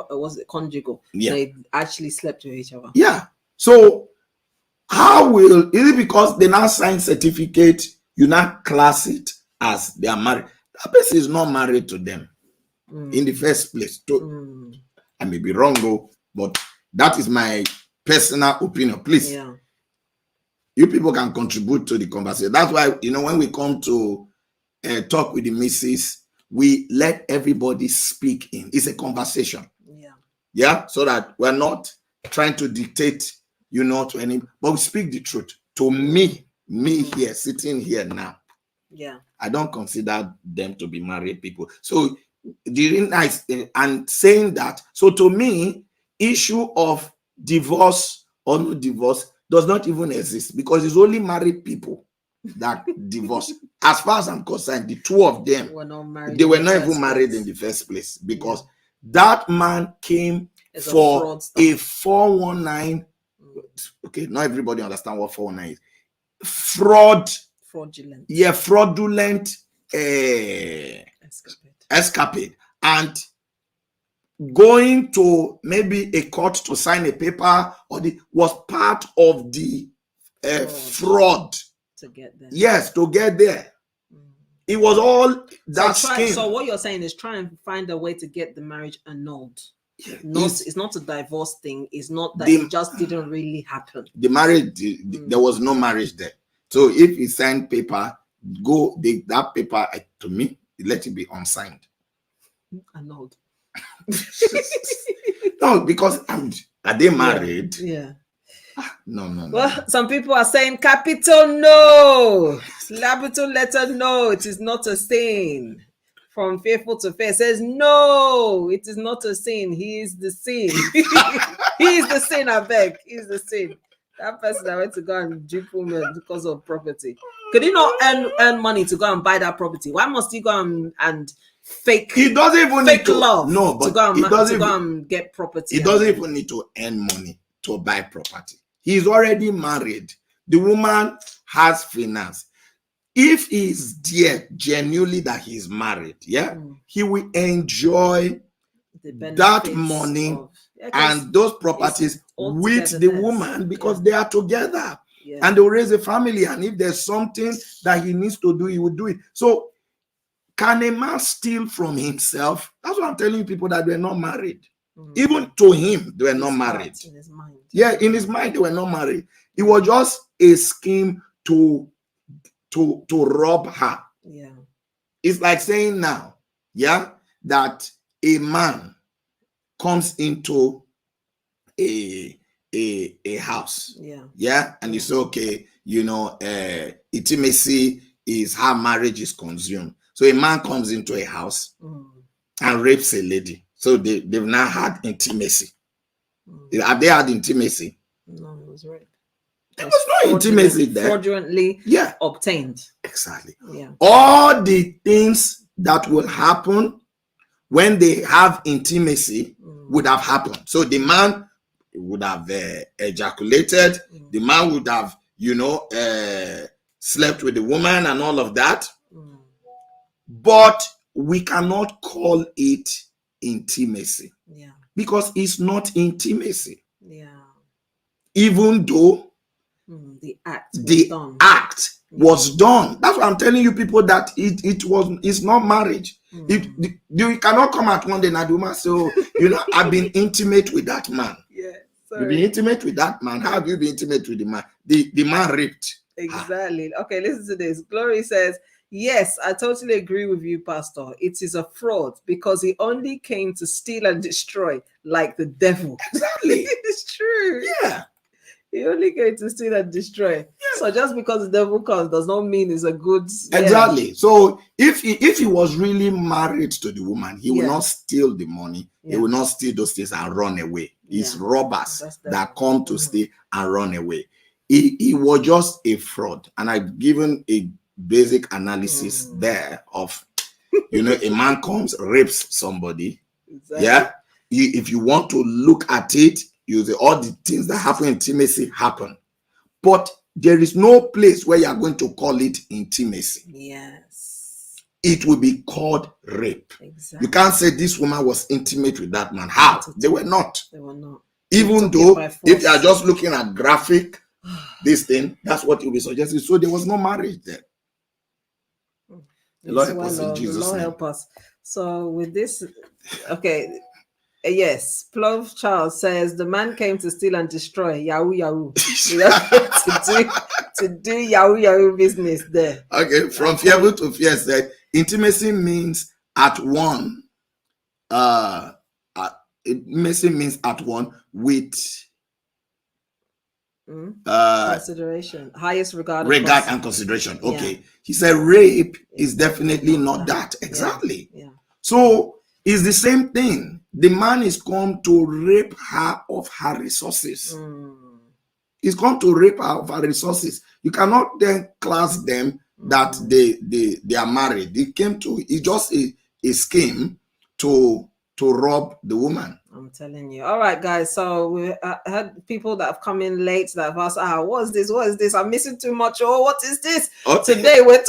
was it conjugal? Yeah, they actually slept with each other. Yeah. So how is it because they now sign certificate? You now class it as they are married. That person is not married to them in the first place. I may be wrong, but that is my personal opinion. Please, you people can contribute to the conversation. That's why, when we come to talk with the missus, we let everybody speak in. It's a conversation. Yeah, so that we're not trying to dictate, to any, but we speak the truth. To me here, sitting here now, I don't consider them to be married people. So and saying that, so to me, issue of divorce or no divorce does not even exist, because it's only married people that divorce. As far as I'm concerned, the two of them were not married. They were not even married in the first place, because that man came for a 419. Okay, not everybody understand what 419 is. Fraudulent. Yeah, fraudulent escapade. And going to maybe a court to sign a paper was part of the fraud to get there. Yes, to get there. It was all that scheme. So what you're saying is try and find a way to get the marriage annulled. It's not a divorce thing. It's not that it just didn't really happen. The marriage, there was no marriage there. So if you sign paper, that paper, to me, let it be unsigned. Annulled. No, because are they married? Yeah. No. Well, some people are saying capital no. Capital letter no. It is not a sin. From Faithful to Fair says, no, it is not a sin. He is the sin. He is the sin, I beg. He is the sin. That person that went to go and dupe women because of property. Could he not earn money to go and buy that property? Why must he go and fake? He doesn't even fake need to love. No, but to go and get property. He doesn't even need to earn money to buy property. He's already married. The woman has finance. If he's there genuinely that he's married, he will enjoy that money and those properties with the woman, because they are together and they'll raise a family. And if there's something that he needs to do, he will do it. So can a man steal from himself? That's what I'm telling people, that they're not married. Even to him, they were not married. In his mind. Yeah, in his mind, they were not married. It was just a scheme to rob her. Yeah. It's like saying now, that a man comes into a house. Yeah. Yeah. And you say, okay, intimacy is how marriage is consumed. So a man comes into a house and rapes a lady. So they've now had intimacy. Have they had intimacy? No, it was rape. There was no intimacy there. Fraudulently obtained. Exactly. Yeah. All the things that will happen when they have intimacy would have happened. So the man would have ejaculated. The man would have, slept with the woman and all of that. But we cannot call it intimacy. Yeah. Because it's not intimacy. Yeah. Even though the act was done. That's why I'm telling you people that it's not marriage. You cannot come at one day and do so I've been intimate with that man. Yeah. You've been intimate with that man. How have you been intimate with the man? The man raped. Exactly. Okay, listen to this. Glory says, yes, I totally agree with you, Pastor. It is a fraud because he only came to steal and destroy like the devil. Exactly. It's true. Yeah. He only came to steal and destroy. Yeah. So just because the devil comes does not mean it's a good. Exactly. Yeah. So if he was really married to the woman, he will not steal the money. He will not steal those things and run away. It's robbers that come to steal and run away. He was just a fraud. And I've given a basic analysis there of, a man comes, rapes somebody. Exactly. Yeah. If you want to look at it, you say all the things that happen in intimacy happen. But there is no place where you are going to call it intimacy. Yes. It will be called rape. Exactly. You can't say this woman was intimate with that man. How? They were not. They were not. Even though if you are just looking at graphic, this thing, that's what you'll be suggesting. So there was no marriage there. The Lord help us in Jesus' name. Lord help us. So with this, okay. Yes, Plov Charles says the man came to steal and destroy. Yahoo, yahoo. to do yahoo, yahoo business there. Okay, from fearful to fierce. Intimacy means at one. Intimacy means at one with consideration, highest regard and consideration. Okay, he said rape is definitely not that. Exactly. Yeah. So it's the same thing. The man is come to rape her of her resources. He's come to rape her of her resources. You cannot then class them that they are married. It's just a scheme to rob the woman. I'm telling you. All right, guys. So we had people that have come in late that have asked, what is this? What is this? I'm missing too much. Oh, what is this? Okay. Today we're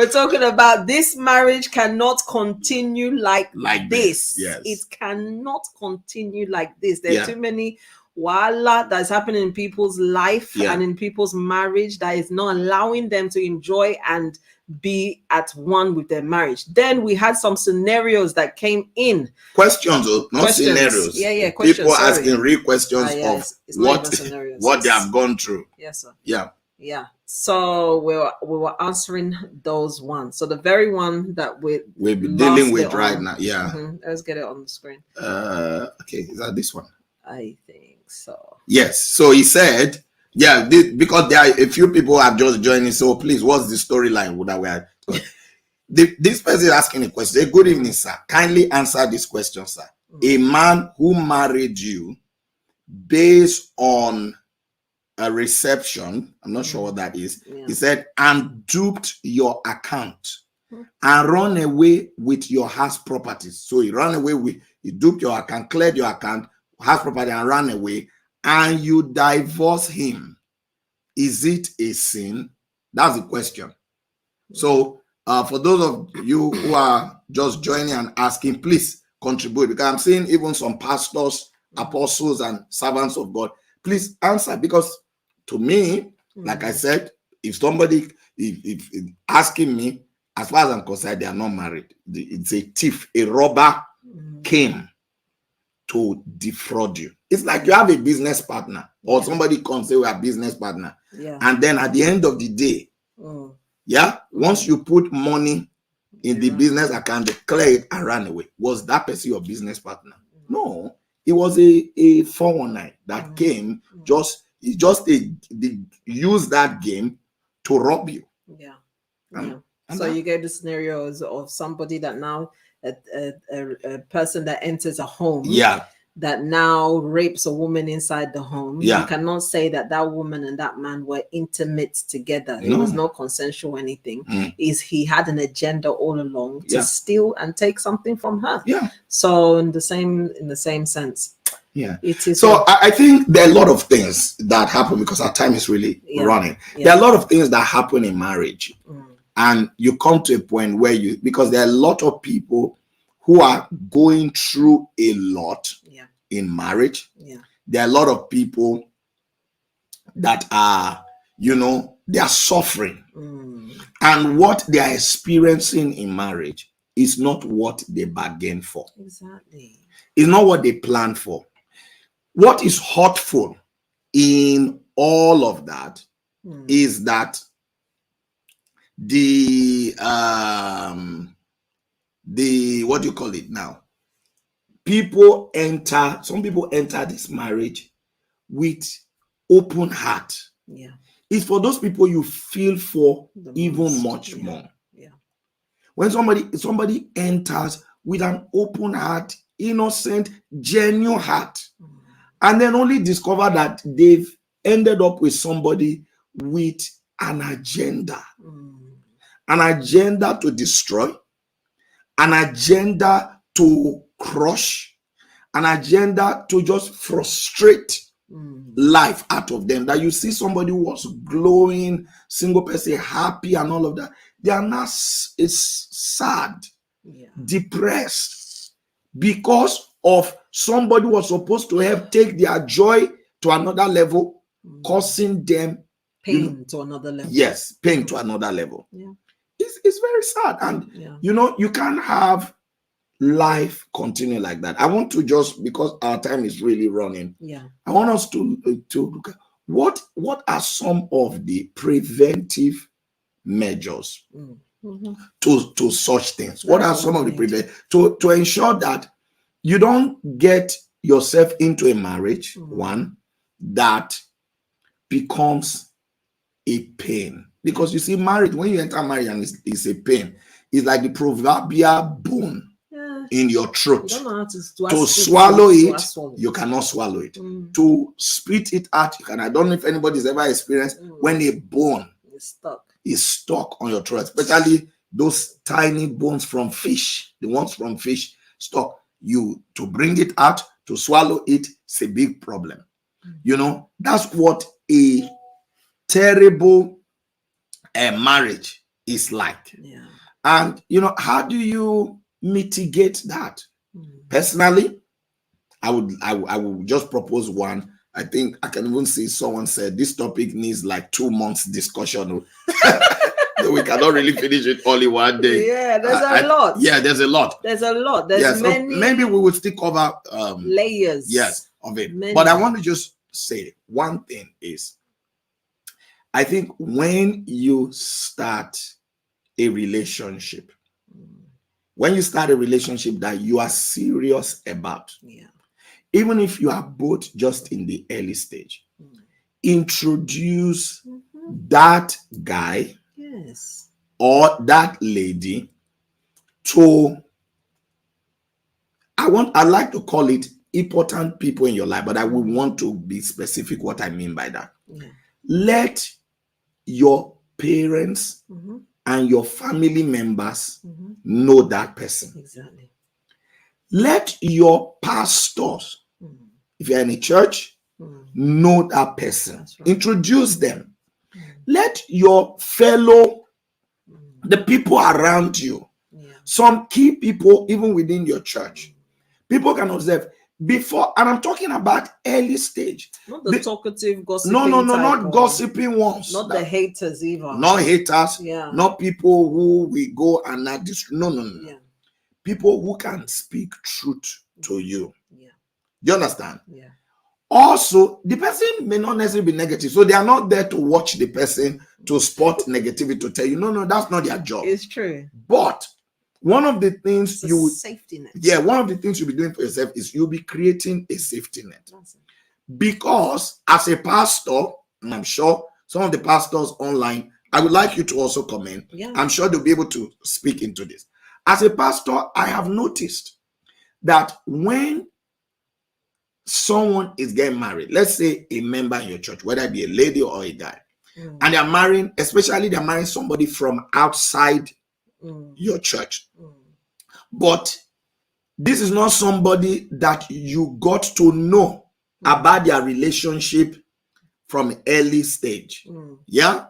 talking about this marriage cannot continue like this. Yes. It cannot continue like this. There are too many wala that's happening in people's life and in people's marriage that is not allowing them to enjoy and be at one with their marriage. Then we had some scenarios that came in. Questions, not scenarios. Yeah, questions. People asking real questions of what they have gone through. Yes, sir. Yeah. So we were answering those ones. So the very one that we're dealing with right now. Yeah. Let's get it on the screen. Okay, is that this one? I think so. Yes. So he said, because there are a few people have just joined in. So please, what's the storyline that we are? This person is asking a question. Good evening, sir. Kindly answer this question, sir. A man who married you based on a reception, I'm not sure what that is. He said, and duped your account and run away with your house properties. So he duped your account, cleared your account, house property, and ran away, and you divorce him. Is it a sin? That's the question. So for those of you who are just joining and asking, please contribute, because I'm seeing even some pastors, apostles, and servants of God. Please answer, because to me, like I said, if somebody if asking me, as far as I'm concerned, they are not married. It's a thief, a robber came to defraud you. It's like you have a business partner, or somebody comes say we are business partner, and then at the end of the day, once you put money in the business account, they clear it and run away. Was that person your business partner? No, it was a 419 that came. Just they use that game to rob you. Yeah. And So you get the scenarios of somebody that now a person that enters a home. Yeah. That now rapes a woman inside the home. Yeah. You cannot say that that woman and that man were intimate together. It was not consensual or anything. Is he had an agenda all along to steal and take something from her. Yeah. So in the same sense. Yeah. It is. So I think there are a lot of things that happen because our time is really running. Yeah. There are a lot of things that happen in marriage. And you come to a point where because there are a lot of people who are going through a lot in marriage. Yeah. There are a lot of people that are, they are suffering. And what they are experiencing in marriage is not what they bargained for. Exactly. It's not what they planned for. What is hurtful in all of that is that the what do you call it now? Some people enter this marriage with open heart. Yeah. It's for those people you feel for even much more. Yeah. When somebody enters with an open heart, innocent, genuine heart, and then only discover that they've ended up with somebody with an agenda. An agenda to destroy, an agenda to crush, an agenda to just frustrate life out of them. That you see somebody who was glowing, single person, happy and all of that. They are now sad, depressed, because of somebody who was supposed to help take their joy to another level, causing them pain to another level. Yes, pain to another level. Yeah. It's very sad. And you can't have life continue like that. I want to just, because our time is really running, I want us to look at what are some of the preventive measures to such things. What are some of the to ensure that you don't get yourself into a marriage, one, that becomes a pain? Because you see, marriage, when you enter marriage and it's a pain, it's like the proverbial bone in your throat. You don't know how to swallow it, you cannot swallow it. To spit it out, you can. I don't know if anybody's ever experienced when a bone is stuck on your throat, especially those tiny bones from fish, the ones from fish stuck. To bring it out, to swallow it, it's a big problem. That's what a terrible marriage is like. And how do you mitigate that? Personally, I would just propose one. I think I can even see someone said this topic needs like 2 months discussion. We cannot really finish it all in one day. Yeah, there's a lot. Yeah, there's a lot. There's many. So maybe we will still cover layers. Yes, of it. Many. But I want to just say one thing is, I think when you start a relationship, that you are serious about, even if you are both just in the early stage, introduce that guy or that lady to, I'd like to call it important people in your life, but I would want to be specific what I mean by that. Let your parents and your family members know that person. Exactly. Let your pastors, if you're in a church, know that person. Right. Introduce them. Let your fellow, the people around you, some key people even within your church, people can observe before, and I'm talking about early stage. Not the talkative, gossiping. No, not gossiping ones. Not the haters either. Not haters. Not people who we go and not no. Yeah. People who can speak truth to you. Yeah. Do you understand? Yeah. Also, the person may not necessarily be negative, so they are not there to watch the person to spot negativity, to tell you, no, that's not their job. It's true. But one of the things safety net. Yeah, one of the things you'll be doing for yourself is you'll be creating a safety net. Because as a pastor, and I'm sure some of the pastors online, I would like you to also comment. Yeah. I'm sure they'll be able to speak into this. As a pastor, I have noticed that when someone is getting married, let's say a member in your church, whether it be a lady or a guy, and they're marrying, especially they're marrying somebody from outside your church. But this is not somebody that you got to know about their relationship from early stage. Yeah.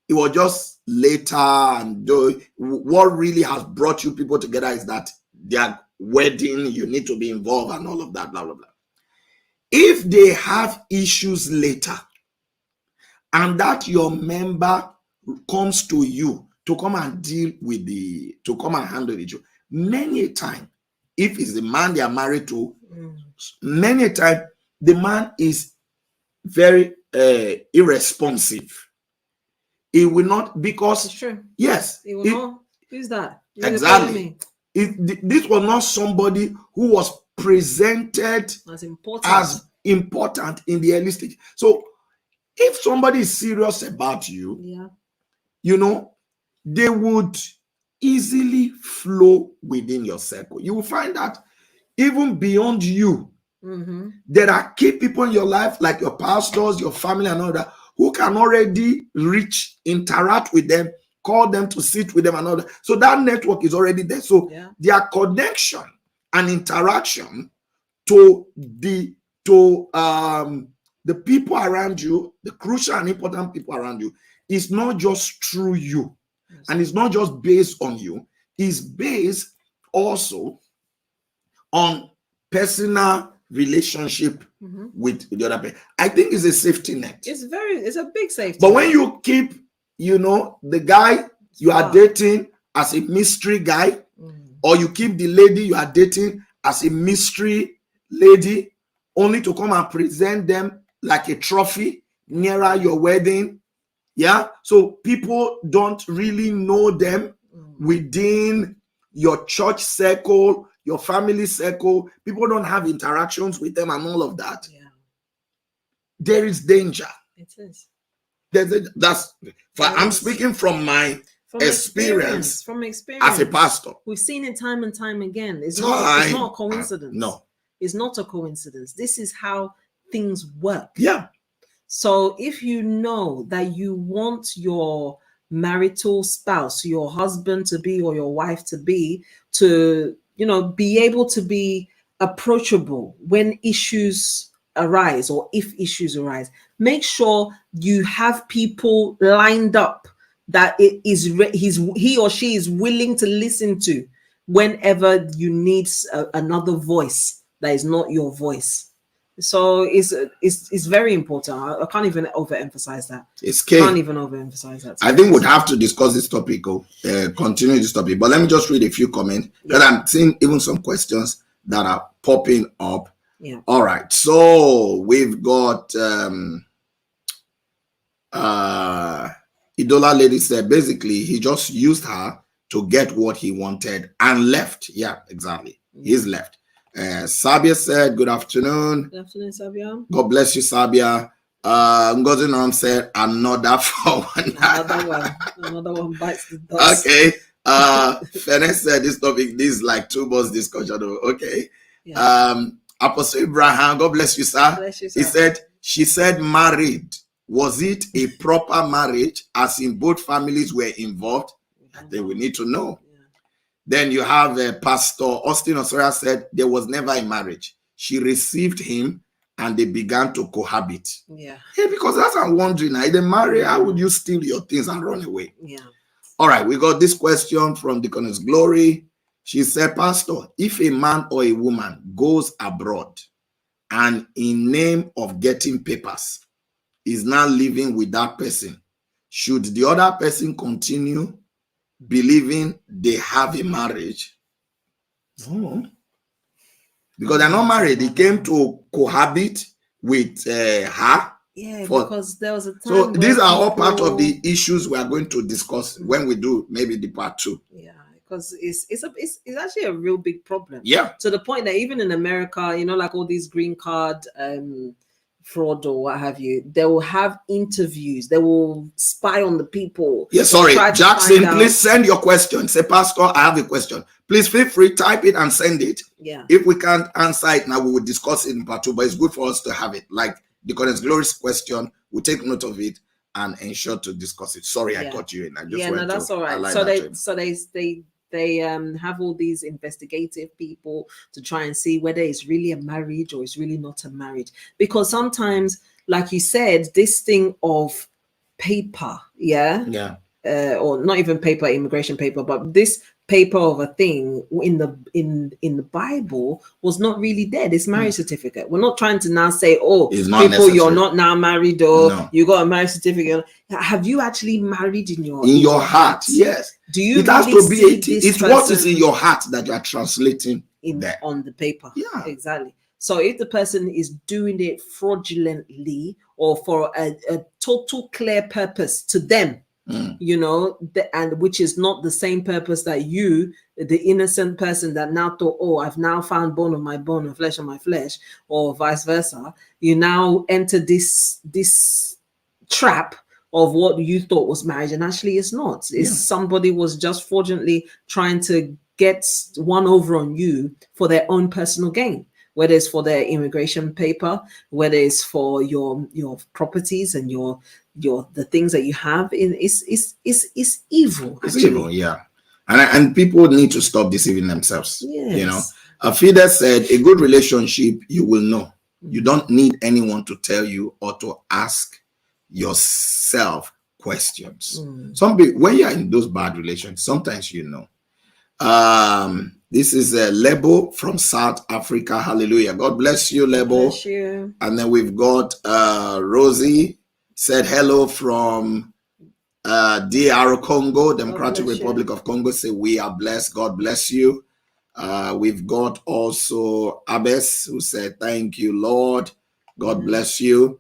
It was just later, and what really has brought you people together is that their wedding, you need to be involved and all of that, blah, blah, blah. If they have issues later, and that your member comes to you to come and deal with to come and handle the issue, many a time, if it's the man they are married to, many a time the man is very irresponsive. It will not, because it's true. Yes, It will not. Who's that? Exactly. This was not somebody who was presented as important in the early stage. So if somebody is serious about you, you know, they would easily flow within your circle. You will find that even beyond you, there are key people in your life, like your pastors, your family, and all that, who can already reach, interact with them, call them to sit with them, and all that. So that network is already there. So their connection and interaction to the people around you, the crucial and important people around you, is not just through you, and it's not just based on you. It's based also on personal relationship with the other person. I think it's a safety net. It's a big safety But net. when you keep, the guy you are dating as a mystery guy, or you keep the lady you are dating as a mystery lady, only to come and present them like a trophy nearer your wedding, so people don't really know them within your church circle, your family circle. People don't have interactions with them and all of that. There is danger. It is. I'm speaking from my experience as a pastor. We've seen it time and time again. It's not a coincidence. No, it's not a coincidence. This is how things work. Yeah. So if you know that you want your marital spouse, your husband to be or your wife to be, to be able to be approachable when issues arise, or if issues arise, make sure you have people lined up that he or she is willing to listen to whenever you need another voice that is not your voice. So it's very important. I can't even overemphasize that. It's key. Can't even overemphasize that. I think we'd have to discuss this topic, continue this topic. But let me just read a few comments, because I'm seeing even some questions that are popping up. Yeah. All right. So we've got Idola lady said basically he just used her to get what he wanted and left. Yeah, exactly. He's left. Sabia said, good afternoon. Good afternoon, Sabia. God bless you, Sabia. Ngozi Nam said, another one. Another one bites the dust. Okay. Fene said this topic, this is like two boss discussion. Okay. Yeah. Apostle Abraham, God bless you, sir. Bless you, sir. He said, she said married. Was it a proper marriage, as in both families were involved? I think we need to know. Then you have Pastor Austin Osoria said there was never a marriage. She received him and they began to cohabit. Yeah. Hey, because that's what I'm wondering. Now, they marry, how would you steal your things and run away? Yeah. All right, we got this question from Deaconess Glory. She said, Pastor, if a man or a woman goes abroad and in name of getting papers is now living with that person, should the other person continue believing they have a marriage? No. Because they're not married. They came to cohabit with her. Yeah, because there was a time. So these are all part of the issues we are going to discuss when we do maybe the part 2. Yeah, because it's actually a real big problem. Yeah. To the point that even in America, like all these green card fraud or what have you, they will have interviews. They will spy on the people. Yes, sorry, Jackson, please send your question. Say, Pastor, I have a question. Please feel free, type it and send it. Yeah. If we can't answer it now, we will discuss it in part 2, but it's good for us to have it. Like the God's glorious question, we'll take note of it and ensure to discuss it. Sorry, I got you in. I just no, that's all right. They have all these investigative people to try and see whether it's really a marriage or it's really not a marriage. Because sometimes, like you said, this thing of paper, or not even paper, immigration paper, but this paper of a thing in the Bible was not really there. This marriage certificate. We're not trying to now say, oh, people, necessary. You're not now married, or you got a marriage certificate. Have you actually married in your heart? Yes. Do you? It has to be. It's what is in your heart that you are translating on the paper. Yeah, exactly. So if the person is doing it fraudulently or for a total clear purpose to them, you know, and which is not the same purpose that you, the innocent person that now thought, oh, I've now found bone of my bone and flesh of my flesh, or vice versa, you now enter this trap of what you thought was marriage, and actually it's not. It's somebody was just fraudulently trying to get one over on you for their own personal gain, whether it's for their immigration paper, whether it's for your properties and the things that you have. It's evil. It's evil, yeah. And people need to stop deceiving themselves. Yes. You know, Afida said, a good relationship you will know. You don't need anyone to tell you or to ask yourself questions. Some people, when you're in those bad relations, sometimes you know. This is a Lebo from South Africa. Hallelujah. God bless you, Lebo. Bless you. And then we've got Rosie said hello from DR Congo, Democratic Republic of Congo. Say we are blessed. God bless you. We've got also Abes who said thank you, Lord. God bless you.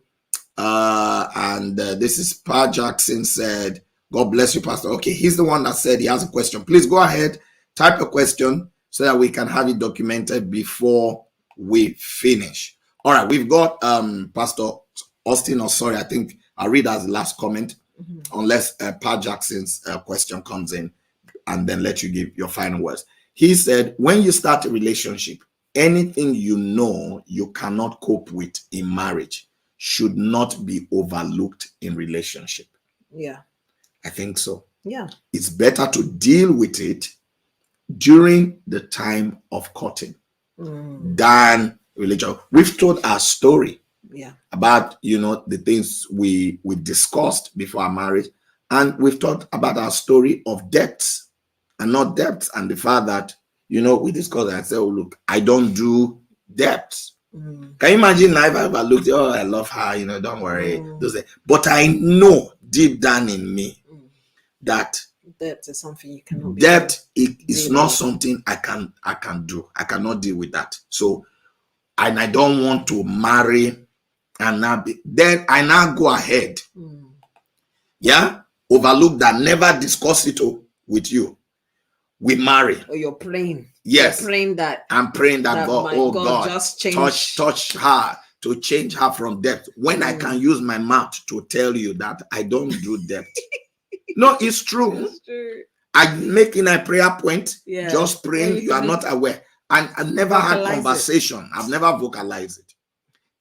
And this is Pa Jackson said, God bless you, Pastor. Okay, he's the one that said he has a question. Please go ahead, type a question so that we can have it documented before we finish. All right, we've got Pastor Austin, or sorry, I think I'll read as the last comment, unless Pa Jackson's question comes in, and then let you give your final words. He said, when you start a relationship, anything you know you cannot cope with in marriage should not be overlooked in relationship. Yeah. I think so. Yeah. It's better to deal with it during the time of courting than religion. We've told our story about, you know, the things we discussed before our marriage, and we've talked about our story of debts and not debts, and the fact that, you know, we discussed and said, oh, look, I don't do debts. Can you imagine now if I ever looked, oh, I love her, you know, don't worry. But I know deep down in me that debt is something you cannot. Debt is not something I can do. I cannot deal with that. So, and I don't want to marry and then I now go ahead. Overlook that, never discuss it with you. We marry. Or you're praying. Yes. You're praying that. I'm praying that God, oh God, just change. touch her to change her from debt. When I can use my mouth to tell you that I don't do debt. No, it's true. It's true. I'm making a prayer point, just praying. You are not aware. And I've never had conversation. I've never vocalized it.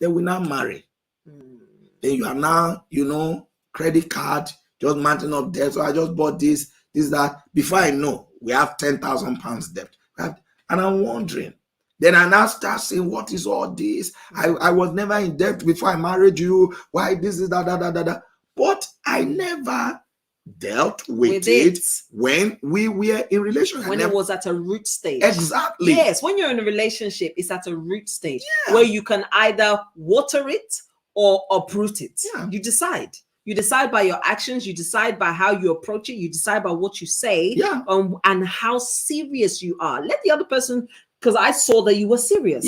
Then we now marry. Then you are now, you know, credit card, just mounting up debt. So I just bought this, that. Before I know, we have 10,000 pounds debt. And I'm wondering. Then I now start saying, what is all this? I was never in debt before I married you. Why this is that. But I never dealt with it when we were in relationship. When it was at a root stage. Exactly. Yes, when you're in a relationship, it's at a root stage where you can either water it or uproot it. You decide. You decide by your actions, you decide by how you approach it, you decide by what you say, and how serious you are. Let the other person, because I saw that you were serious.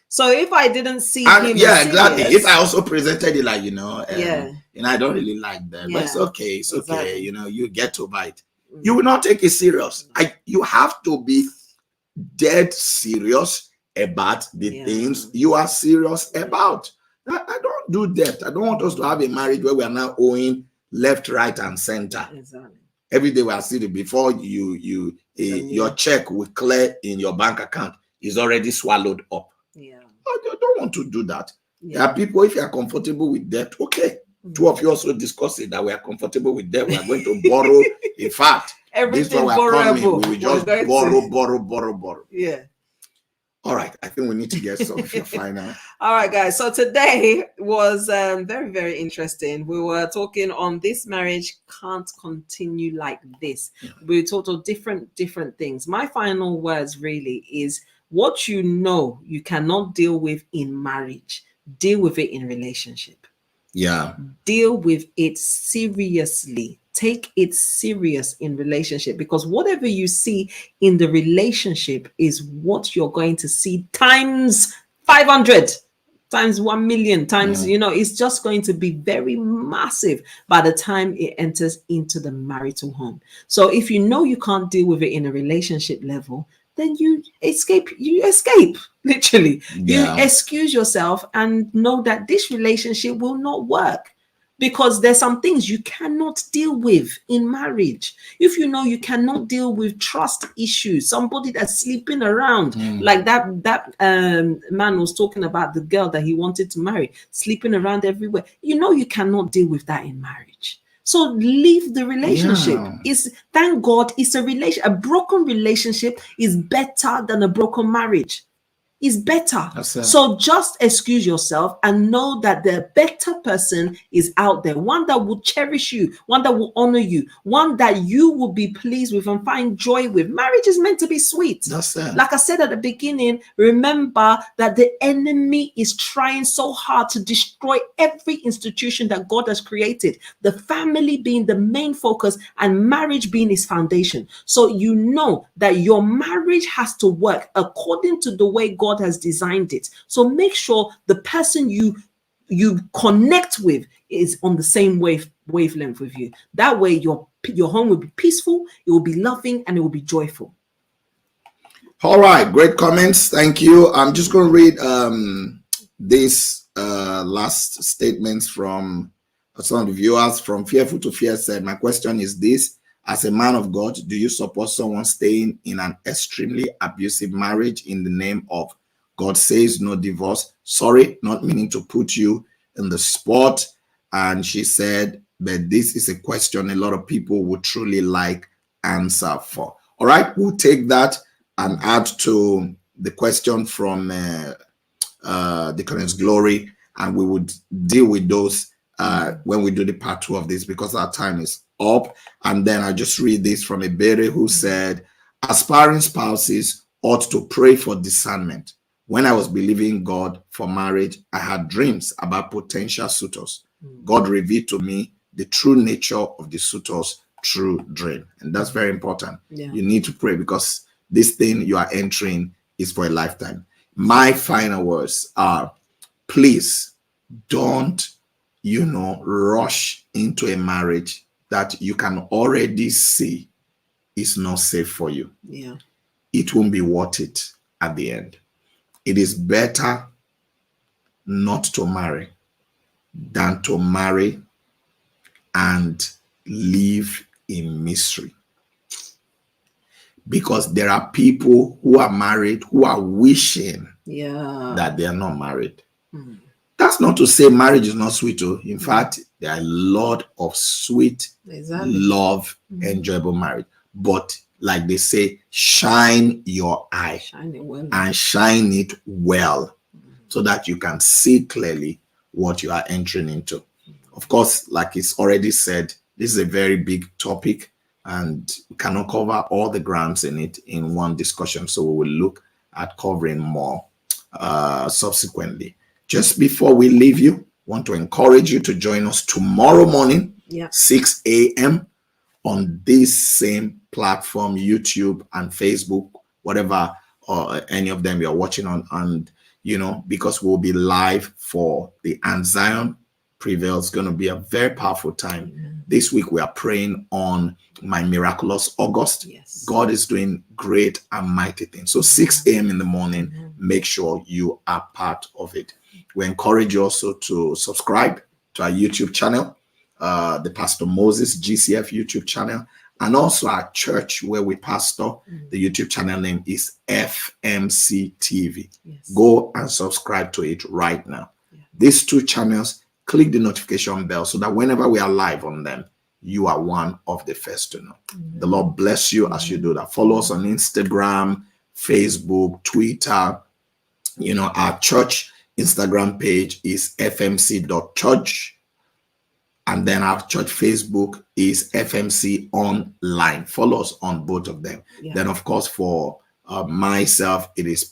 So if I didn't see him exactly. If I also presented it like, you know, and I don't really like that, but it's okay. It's okay. You know, you get to bite. You will not take it serious. You have to be dead serious about the things you are serious about. I don't do debt. I don't want us to have a marriage where we are now owing left, right, and center. Exactly. Every day we are sitting before your check will clear in your bank account is already swallowed up. Yeah. I don't want to do that. Yeah. There are people, if you are comfortable with debt, okay. Two of you also discuss it that we are comfortable with debt. We are going to borrow. In fact, this one we are coming. We will just borrow. Yeah. All right. I think we need to get some of your final. All right, guys. So today was very, very interesting. We were talking on this marriage can't continue like this. Yeah. We talked of different things. My final words really is what you know you cannot deal with in marriage, deal with it in relationship. Yeah. Deal with it seriously. Take it serious in relationship, because whatever you see in the relationship is what you're going to see times 500, times 1 million, times, it's just going to be very massive by the time it enters into the marital home. So if you know you can't deal with it in a relationship level, then you escape, literally. Yeah. You excuse yourself and know that this relationship will not work, because there's some things you cannot deal with in marriage. If you know you cannot deal with trust issues, somebody that's sleeping around, like that man was talking about, the girl that he wanted to marry, sleeping around everywhere. You cannot deal with that in marriage. So leave the relationship. Yeah. Thank God it's a relation. A broken relationship is better than a broken marriage. Is better. So just excuse yourself and know that the better person is out there, one that will cherish you, one that will honor you, one that you will be pleased with and find joy with. Marriage is meant to be sweet. Like I said at the beginning, remember that the enemy is trying so hard to destroy every institution that God has created, the family being the main focus and marriage being its foundation. So you know that your marriage has to work according to the way God has designed it. So make sure the person you connect with is on the same wavelength with you. That way your home will be peaceful, it will be loving, and it will be joyful. All right, great comments. Thank you. I'm just going to read these last statements from some of the viewers. From Fearful to Fear said, my question is this: as a man of God, do you support someone staying in an extremely abusive marriage in the name of God says no divorce? Sorry, not meaning to put you in the spot. And she said, but this is a question a lot of people would truly like answer for. All right, we'll take that and add to the question from Deaconess Glory, and we would deal with those when we do the part 2 of this, because our time is up. And then I just read this from Ebere, who said, aspiring spouses ought to pray for discernment. When I was believing God for marriage, I had dreams about potential suitors. God revealed to me the true nature of the suitors through dream. And that's very important. Yeah. You need to pray, because this thing you are entering is for a lifetime. My final words are, please don't, rush into a marriage that you can already see is not safe for you. Yeah. It won't be worth it at the end. It is better not to marry than to marry and live in misery. Because there are people who are married who are wishing that they are not married. That's not to say marriage is not sweet. In fact, there are a lot of sweet, love, enjoyable marriage. But like they say, shine your eye, and shine it well, so that you can see clearly what you are entering into. Of course, like it's already said, this is a very big topic, and we cannot cover all the grounds in it in one discussion. So we will look at covering more subsequently. Just before we leave you, I want to encourage you to join us tomorrow morning, 6 a.m. on this same platform, YouTube and Facebook, whatever, any of them you're watching on. And, because we'll be live for the And Zion Prevails. Going to be a very powerful time. This week we are praying on My Miraculous August. God is doing great and mighty things. So 6 a.m. in the morning, make sure you are part of it. We encourage you also to subscribe to our YouTube channel, the Pastor Moses GCF YouTube channel, and also our church where we pastor. The YouTube channel name is FMC TV. Yes. Go and subscribe to it right now. Yeah. These two channels, click the notification bell so that whenever we are live on them, you are one of the first to know. The Lord bless you as you do that. Follow us on Instagram, Facebook, Twitter. You know, our church Instagram page is fmc.church. And then our church Facebook is FMC Online. Follow us on both of them. Yeah. Then, of course, for myself, it is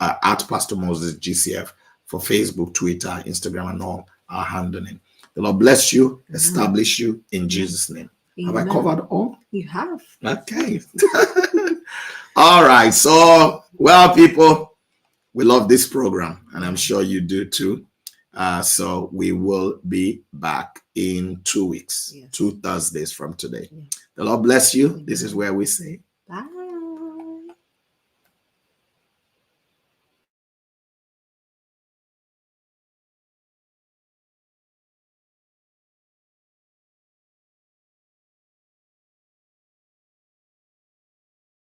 at Pastor Moses GCF for Facebook, Twitter, Instagram, and all our handling. The Lord bless you, establish you in Jesus' name. Amen. Have I covered all? You have. Okay. All right. So, well, people, we love this program, and I'm sure you do too. So we will be back in 2 weeks, 2 Thursdays from today. The Lord bless you. This is where we say